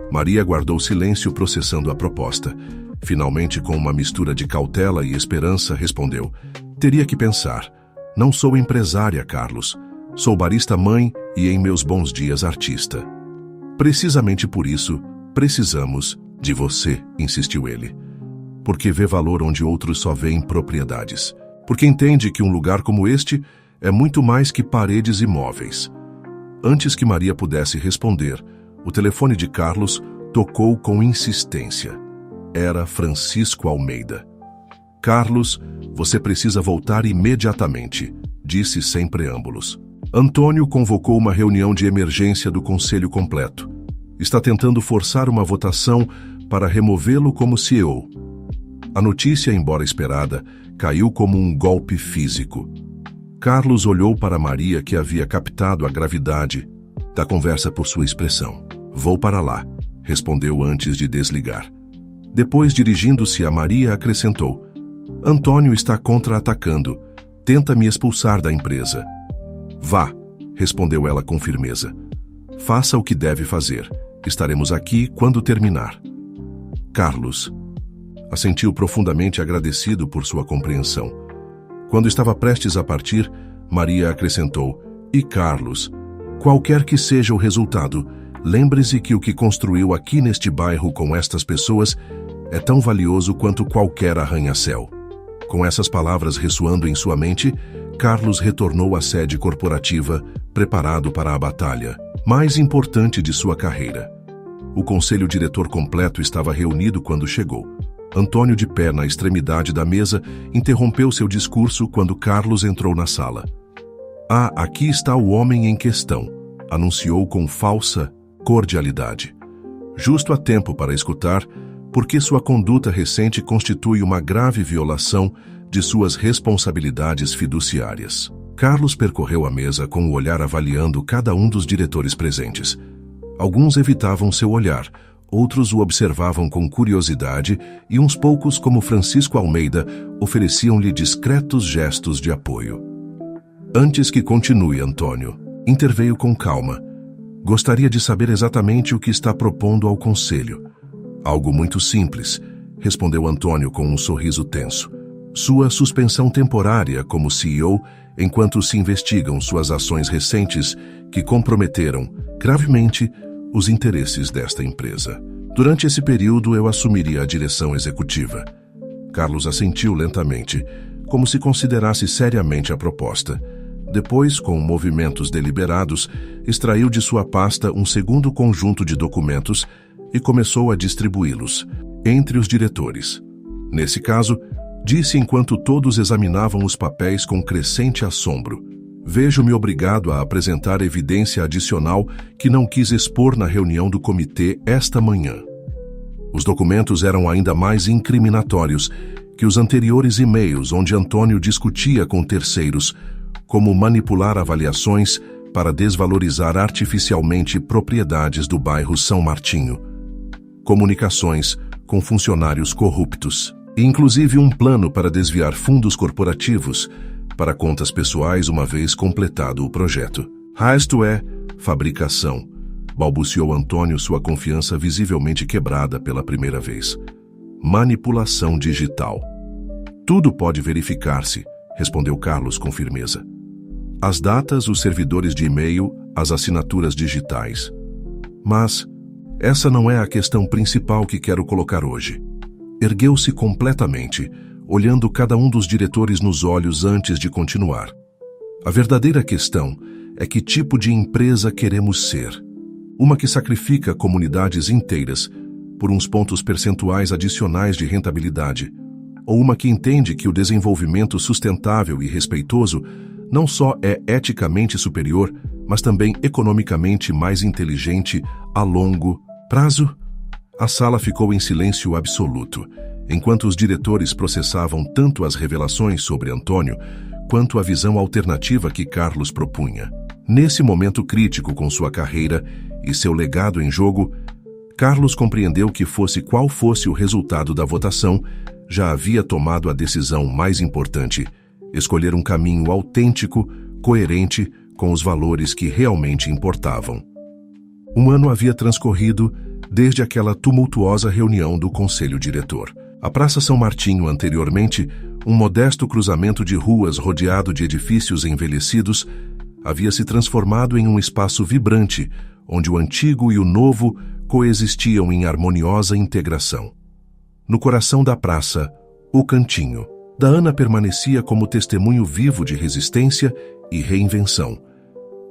Maria guardou silêncio, processando a proposta. Finalmente, com uma mistura de cautela e esperança, respondeu: teria que pensar. Não sou empresária, Carlos. Sou barista-mãe e, em meus bons dias, artista. Precisamente por isso, precisamos de você, insistiu ele. Porque vê valor onde outros só veem propriedades. Porque entende que um lugar como este é muito mais que paredes e móveis. Antes que Maria pudesse responder, o telefone de Carlos tocou com insistência. Era Francisco Almeida. Carlos, você precisa voltar imediatamente, disse sem preâmbulos. Antônio convocou uma reunião de emergência do conselho completo. Está tentando forçar uma votação para removê-lo como CEO. A notícia, embora esperada, caiu como um golpe físico. Carlos olhou para Maria, que havia captado a gravidade da conversa por sua expressão. Vou para lá, respondeu antes de desligar. Depois, dirigindo-se a Maria, acrescentou: Antônio está contra-atacando. Tenta me expulsar da empresa. Vá, respondeu ela com firmeza. Faça o que deve fazer. Estaremos aqui quando terminar. Carlos assentiu profundamente agradecido por sua compreensão. Quando estava prestes a partir, Maria acrescentou: E Carlos, qualquer que seja o resultado, lembre-se que o que construiu aqui neste bairro com estas pessoas é tão valioso quanto qualquer arranha-céu. Com essas palavras ressoando em sua mente, Carlos retornou à sede corporativa, preparado para a batalha mais importante de sua carreira. O conselho diretor completo estava reunido quando chegou. Antônio, de pé na extremidade da mesa, interrompeu seu discurso quando Carlos entrou na sala. Ah, aqui está o homem em questão, anunciou com falsa cordialidade. Justo a tempo para escutar, porque sua conduta recente constitui uma grave violação de suas responsabilidades fiduciárias. Carlos percorreu a mesa com o olhar avaliando cada um dos diretores presentes. Alguns evitavam seu olhar, outros o observavam com curiosidade e uns poucos, como Francisco Almeida, ofereciam-lhe discretos gestos de apoio. Antes que continue, Antônio, interveio com calma. Gostaria de saber exatamente o que está propondo ao conselho. Algo muito simples, respondeu Antônio com um sorriso tenso. Sua suspensão temporária como CEO enquanto se investigam suas ações recentes que comprometeram gravemente os interesses desta empresa. Durante esse período, eu assumiria a direção executiva. Carlos assentiu lentamente, como se considerasse seriamente a proposta. Depois, com movimentos deliberados, extraiu de sua pasta um segundo conjunto de documentos e começou a distribuí-los entre os diretores. Nesse caso, disse enquanto todos examinavam os papéis com crescente assombro: Vejo-me obrigado a apresentar evidência adicional que não quis expor na reunião do comitê esta manhã. Os documentos eram ainda mais incriminatórios que os anteriores e-mails onde Antônio discutia com terceiros como manipular avaliações para desvalorizar artificialmente propriedades do bairro São Martinho, comunicações com funcionários corruptos, e inclusive um plano para desviar fundos corporativos para contas pessoais uma vez completado o projeto. Isto é, fabricação, balbuciou Antônio, sua confiança visivelmente quebrada pela primeira vez. Manipulação digital. Tudo pode verificar-se, respondeu Carlos com firmeza. As datas, os servidores de e-mail, as assinaturas digitais. Mas essa não é a questão principal que quero colocar hoje. Ergueu-se completamente, olhando cada um dos diretores nos olhos antes de continuar. A verdadeira questão é que tipo de empresa queremos ser. Uma que sacrifica comunidades inteiras por uns pontos percentuais adicionais de rentabilidade, ou uma que entende que o desenvolvimento sustentável e respeitoso não só é eticamente superior, mas também economicamente mais inteligente a longo prazo? A sala ficou em silêncio absoluto, enquanto os diretores processavam tanto as revelações sobre Antônio, quanto a visão alternativa que Carlos propunha. Nesse momento crítico com sua carreira e seu legado em jogo, Carlos compreendeu que fosse qual fosse o resultado da votação, já havia tomado a decisão mais importante: escolher um caminho autêntico, coerente com os valores que realmente importavam. Um ano havia transcorrido desde aquela tumultuosa reunião do conselho diretor. A Praça São Martinho, anteriormente, um modesto cruzamento de ruas rodeado de edifícios envelhecidos, havia se transformado em um espaço vibrante, onde o antigo e o novo coexistiam em harmoniosa integração. No coração da praça, o Cantinho. Daana permanecia como testemunho vivo de resistência e reinvenção.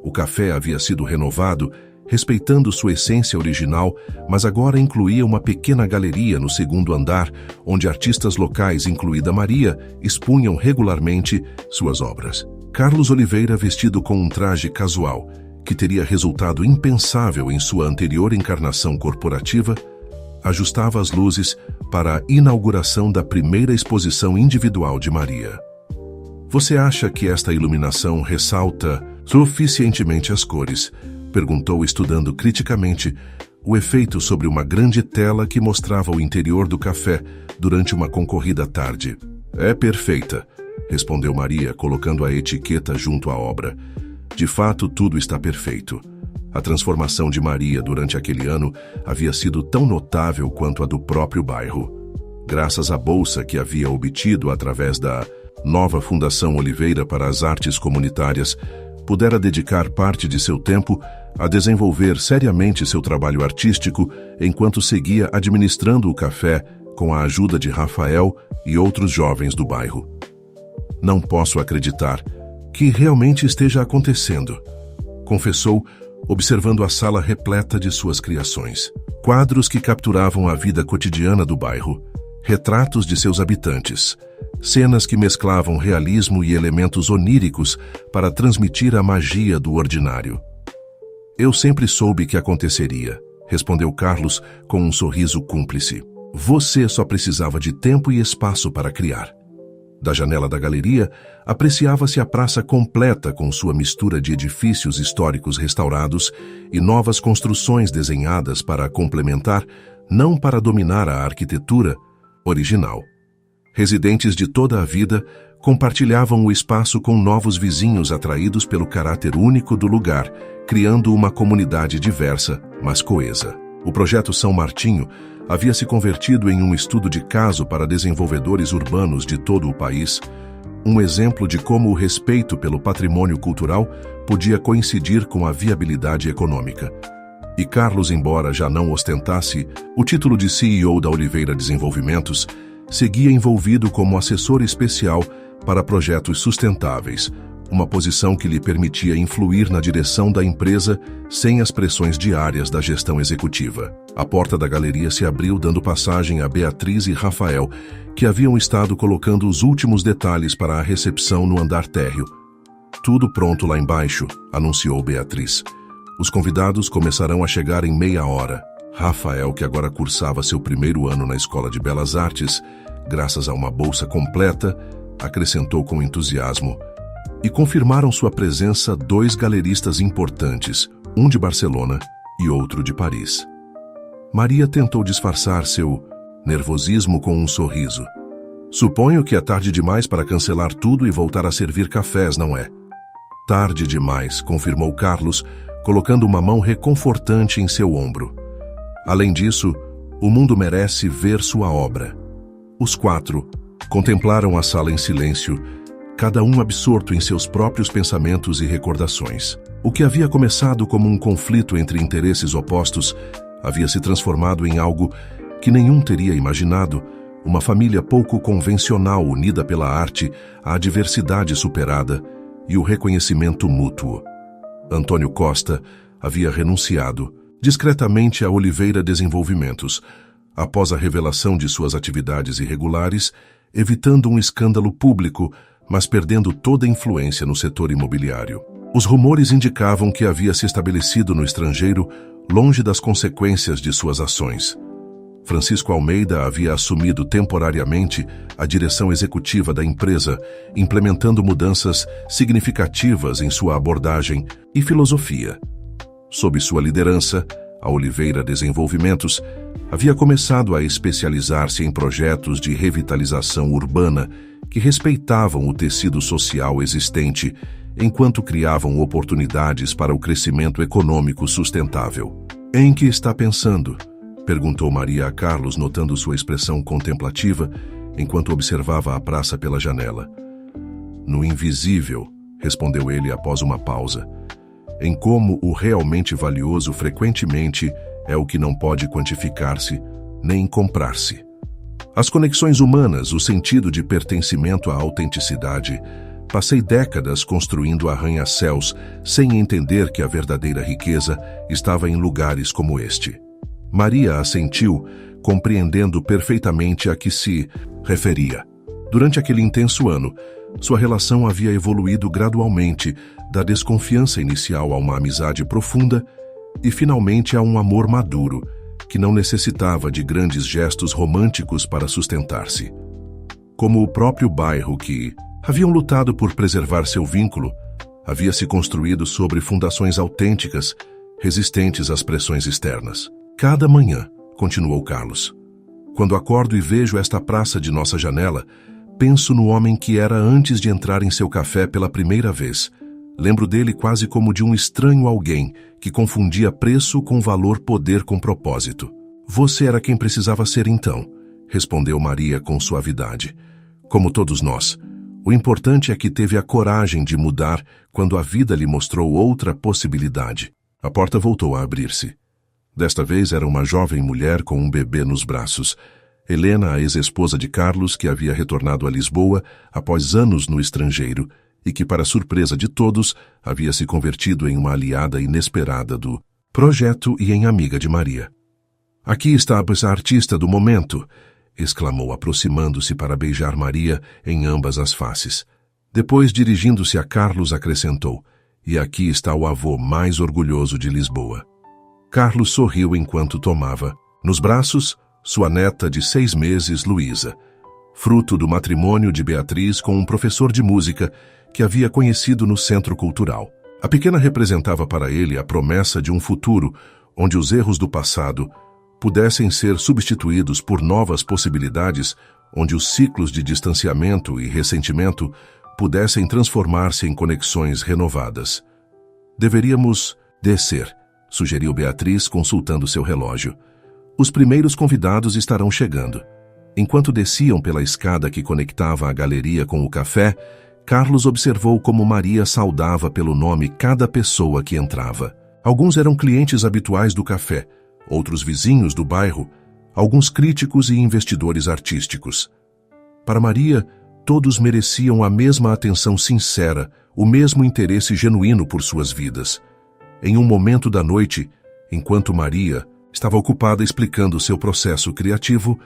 O café havia sido renovado, respeitando sua essência original, mas agora incluía uma pequena galeria no segundo andar, onde artistas locais, incluída Maria, expunham regularmente suas obras. Carlos Oliveira, vestido com um traje casual, que teria resultado impensável em sua anterior encarnação corporativa, ajustava as luzes para a inauguração da primeira exposição individual de Maria. Você acha que esta iluminação ressalta suficientemente as cores? Perguntou, estudando criticamente o efeito sobre uma grande tela que mostrava o interior do café durante uma concorrida tarde. É perfeita, respondeu Maria, colocando a etiqueta junto à obra. De fato, tudo está perfeito. A transformação de Maria durante aquele ano havia sido tão notável quanto a do próprio bairro. Graças à bolsa que havia obtido através da nova Fundação Oliveira para as Artes Comunitárias, pudera dedicar parte de seu tempo a desenvolver seriamente seu trabalho artístico enquanto seguia administrando o café com a ajuda de Rafael e outros jovens do bairro. Não posso acreditar que realmente esteja acontecendo, confessou, observando a sala repleta de suas criações. Quadros que capturavam a vida cotidiana do bairro, retratos de seus habitantes, cenas que mesclavam realismo e elementos oníricos para transmitir a magia do ordinário. Eu sempre soube que aconteceria, respondeu Carlos com um sorriso cúmplice. Você só precisava de tempo e espaço para criar. Da janela da galeria, apreciava-se a praça completa com sua mistura de edifícios históricos restaurados e novas construções desenhadas para complementar, não para dominar a arquitetura original. Residentes de toda a vida compartilhavam o espaço com novos vizinhos atraídos pelo caráter único do lugar, criando uma comunidade diversa, mas coesa. O projeto São Martinho havia se convertido em um estudo de caso para desenvolvedores urbanos de todo o país, um exemplo de como o respeito pelo patrimônio cultural podia coincidir com a viabilidade econômica. E Carlos, embora já não ostentasse o título de CEO da Oliveira Desenvolvimentos, seguia envolvido como assessor especial para projetos sustentáveis, uma posição que lhe permitia influir na direção da empresa sem as pressões diárias da gestão executiva. A porta da galeria se abriu, dando passagem a Beatriz e Rafael, que haviam estado colocando os últimos detalhes para a recepção no andar térreo. Tudo pronto lá embaixo, anunciou Beatriz. Os convidados começarão a chegar em meia hora. Rafael, que agora cursava seu primeiro ano na Escola de Belas Artes, graças a uma bolsa completa, acrescentou com entusiasmo. E confirmaram sua presença 2 galeristas importantes, um de Barcelona e outro de Paris. Maria tentou disfarçar seu nervosismo com um sorriso. Suponho que é tarde demais para cancelar tudo e voltar a servir cafés, não é? Tarde demais, confirmou Carlos, colocando uma mão reconfortante em seu ombro. Além disso, o mundo merece ver sua obra. Os 4 contemplaram a sala em silêncio, cada um absorto em seus próprios pensamentos e recordações. O que havia começado como um conflito entre interesses opostos havia se transformado em algo que nenhum teria imaginado, uma família pouco convencional unida pela arte, a diversidade superada e o reconhecimento mútuo. Antônio Costa havia renunciado discretamente a Oliveira Desenvolvimentos, após a revelação de suas atividades irregulares, evitando um escândalo público, mas perdendo toda influência no setor imobiliário. Os rumores indicavam que havia se estabelecido no estrangeiro, longe das consequências de suas ações. Francisco Almeida havia assumido temporariamente a direção executiva da empresa, implementando mudanças significativas em sua abordagem e filosofia. Sob sua liderança, a Oliveira Desenvolvimentos havia começado a especializar-se em projetos de revitalização urbana que respeitavam o tecido social existente, enquanto criavam oportunidades para o crescimento econômico sustentável. Em que está pensando? Perguntou Maria a Carlos, notando sua expressão contemplativa, enquanto observava a praça pela janela. No invisível, respondeu ele após uma pausa. Em como o realmente valioso frequentemente é o que não pode quantificar-se, nem comprar-se. As conexões humanas, o sentido de pertencimento à autenticidade. Passei décadas construindo arranha-céus sem entender que a verdadeira riqueza estava em lugares como este. Maria assentiu, compreendendo perfeitamente a que se referia. Durante aquele intenso ano, Sua relação havia evoluído gradualmente, da desconfiança inicial a uma amizade profunda e finalmente a um amor maduro, que não necessitava de grandes gestos românticos para sustentar-se. Como o próprio bairro que haviam lutado por preservar seu vínculo, havia se construído sobre fundações autênticas, resistentes às pressões externas. Cada manhã, continuou Carlos, quando acordo e vejo esta praça de nossa janela, penso no homem que era antes de entrar em seu café pela primeira vez. Lembro dele quase como de um estranho alguém que confundia preço com valor, poder com propósito. Você era quem precisava ser então, respondeu Maria com suavidade. Como todos nós, o importante é que teve a coragem de mudar quando a vida lhe mostrou outra possibilidade. A porta voltou a abrir-se. Desta vez era uma jovem mulher com um bebê nos braços. Helena, a ex-esposa de Carlos, que havia retornado a Lisboa após anos no estrangeiro e que, para surpresa de todos, havia se convertido em uma aliada inesperada do projeto e em amiga de Maria. Aqui está a artista do momento, exclamou, aproximando-se para beijar Maria em ambas as faces. Depois, dirigindo-se a Carlos, acrescentou, e aqui está o avô mais orgulhoso de Lisboa. Carlos sorriu enquanto tomava, nos braços, sua neta de 6 meses, Luísa, fruto do matrimônio de Beatriz com um professor de música que havia conhecido no centro cultural. A pequena representava para ele a promessa de um futuro onde os erros do passado pudessem ser substituídos por novas possibilidades, onde os ciclos de distanciamento e ressentimento pudessem transformar-se em conexões renovadas. Deveríamos descer, sugeriu Beatriz, consultando seu relógio. Os primeiros convidados estarão chegando. Enquanto desciam pela escada que conectava a galeria com o café, Carlos observou como Maria saudava pelo nome cada pessoa que entrava. Alguns eram clientes habituais do café, outros vizinhos do bairro, alguns críticos e investidores artísticos. Para Maria, todos mereciam a mesma atenção sincera, o mesmo interesse genuíno por suas vidas. Em um momento da noite, enquanto Maria estava ocupada explicando seu processo criativo,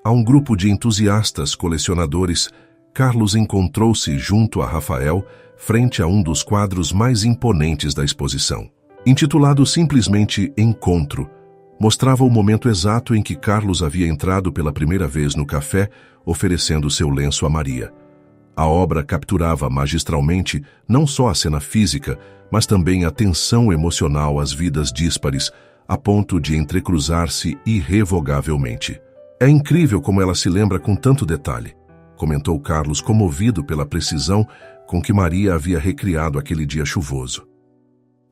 a um grupo de entusiastas colecionadores, Carlos encontrou-se junto a Rafael, frente a um dos quadros mais imponentes da exposição. Intitulado simplesmente Encontro, mostrava o momento exato em que Carlos havia entrado pela primeira vez no café, oferecendo seu lenço a Maria. A obra capturava magistralmente não só a cena física, mas também a tensão emocional às vidas díspares, a ponto de entrecruzar-se irrevogavelmente. É incrível como ela se lembra com tanto detalhe, comentou Carlos, comovido pela precisão com que Maria havia recriado aquele dia chuvoso.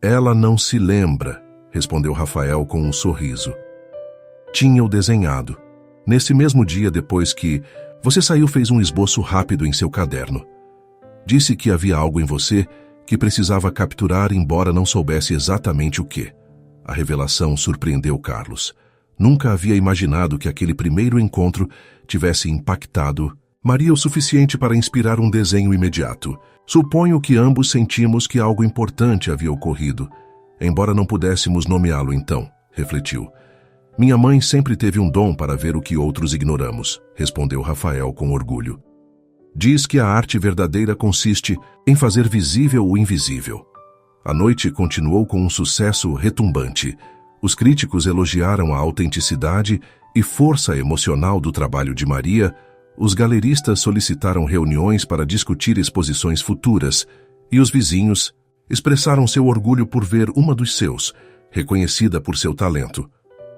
Ela não se lembra, respondeu Rafael com um sorriso. Tinha-o desenhado. Nesse mesmo dia, depois que você saiu, fez um esboço rápido em seu caderno. Disse que havia algo em você que precisava capturar, embora não soubesse exatamente o que. A revelação surpreendeu Carlos. Nunca havia imaginado que aquele primeiro encontro tivesse impactado Maria o suficiente para inspirar um desenho imediato. Suponho que ambos sentimos que algo importante havia ocorrido, embora não pudéssemos nomeá-lo então, refletiu. Minha mãe sempre teve um dom para ver o que outros ignoramos, respondeu Rafael com orgulho. Diz que a arte verdadeira consiste em fazer visível o invisível. A noite continuou com um sucesso retumbante. Os críticos elogiaram a autenticidade e força emocional do trabalho de Maria, os galeristas solicitaram reuniões para discutir exposições futuras e os vizinhos expressaram seu orgulho por ver uma dos seus, reconhecida por seu talento.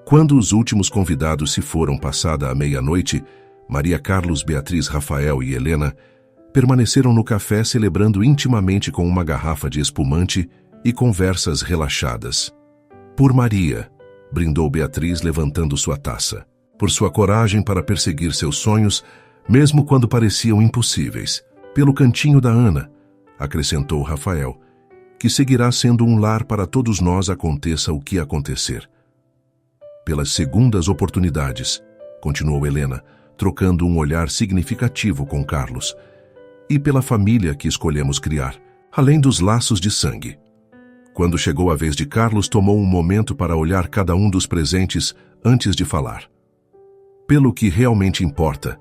Quando os últimos convidados se foram passada a meia-noite, Maria, Carlos, Beatriz, Rafael e Helena permaneceram no café celebrando intimamente com uma garrafa de espumante e conversas relaxadas. Por Maria, brindou Beatriz levantando sua taça. Por sua coragem para perseguir seus sonhos, mesmo quando pareciam impossíveis. Pelo cantinho da Ana, acrescentou Rafael, que seguirá sendo um lar para todos nós, aconteça o que acontecer. Pelas segundas oportunidades, continuou Helena, trocando um olhar significativo com Carlos, e pela família que escolhemos criar, além dos laços de sangue. Quando chegou a vez de Carlos, tomou um momento para olhar cada um dos presentes antes de falar. Pelo que realmente importa,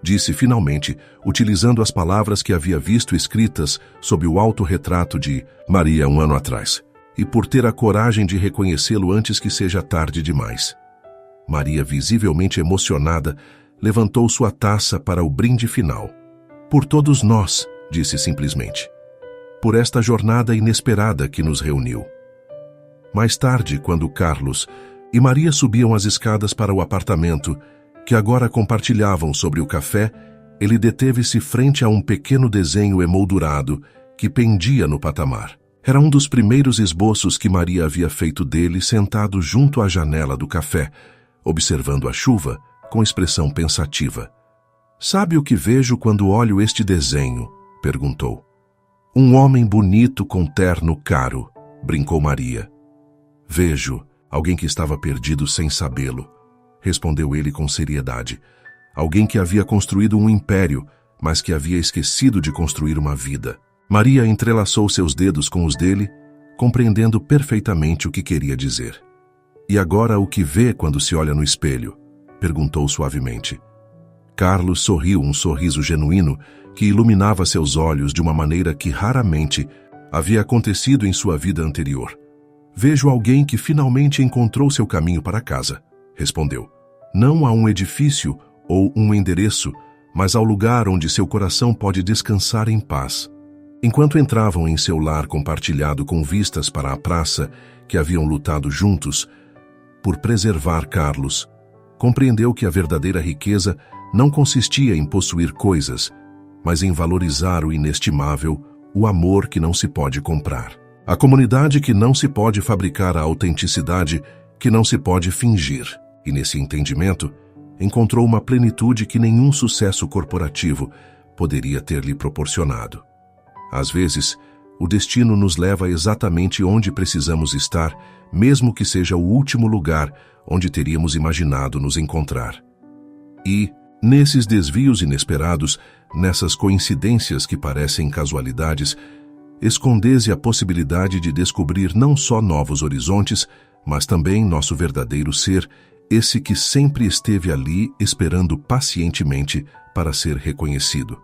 disse finalmente, utilizando as palavras que havia visto escritas sob o autorretrato de Maria 1 ano atrás, e por ter a coragem de reconhecê-lo antes que seja tarde demais. Maria, visivelmente emocionada, levantou sua taça para o brinde final. Por todos nós, disse simplesmente. Por esta jornada inesperada que nos reuniu. Mais tarde, quando Carlos e Maria subiam as escadas para o apartamento, que agora compartilhavam sobre o café, ele deteve-se frente a um pequeno desenho emoldurado que pendia no patamar. Era um dos primeiros esboços que Maria havia feito dele sentado junto à janela do café, observando a chuva com expressão pensativa. "Sabe o que vejo quando olho este desenho?" perguntou. "Um homem bonito com terno caro", brincou Maria. "Vejo alguém que estava perdido sem sabê-lo", respondeu ele com seriedade. Alguém que havia construído um império, mas que havia esquecido de construir uma vida. Maria entrelaçou seus dedos com os dele, compreendendo perfeitamente o que queria dizer. "E agora o que vê quando se olha no espelho?" perguntou suavemente. Carlos sorriu um sorriso genuíno que iluminava seus olhos de uma maneira que raramente havia acontecido em sua vida anterior. "Vejo alguém que finalmente encontrou seu caminho para casa", respondeu. "Não a um edifício ou um endereço, mas ao lugar onde seu coração pode descansar em paz." Enquanto entravam em seu lar compartilhado com vistas para a praça que haviam lutado juntos por preservar Carlos, compreendeu que a verdadeira riqueza não consistia em possuir coisas, mas em valorizar o inestimável, o amor que não se pode comprar. A comunidade que não se pode fabricar, a autenticidade que não se pode fingir. E nesse entendimento, encontrou uma plenitude que nenhum sucesso corporativo poderia ter-lhe proporcionado. Às vezes, o destino nos leva exatamente onde precisamos estar, mesmo que seja o último lugar onde teríamos imaginado nos encontrar. E, nesses desvios inesperados, nessas coincidências que parecem casualidades, esconde-se a possibilidade de descobrir não só novos horizontes, mas também nosso verdadeiro ser, esse que sempre esteve ali esperando pacientemente para ser reconhecido.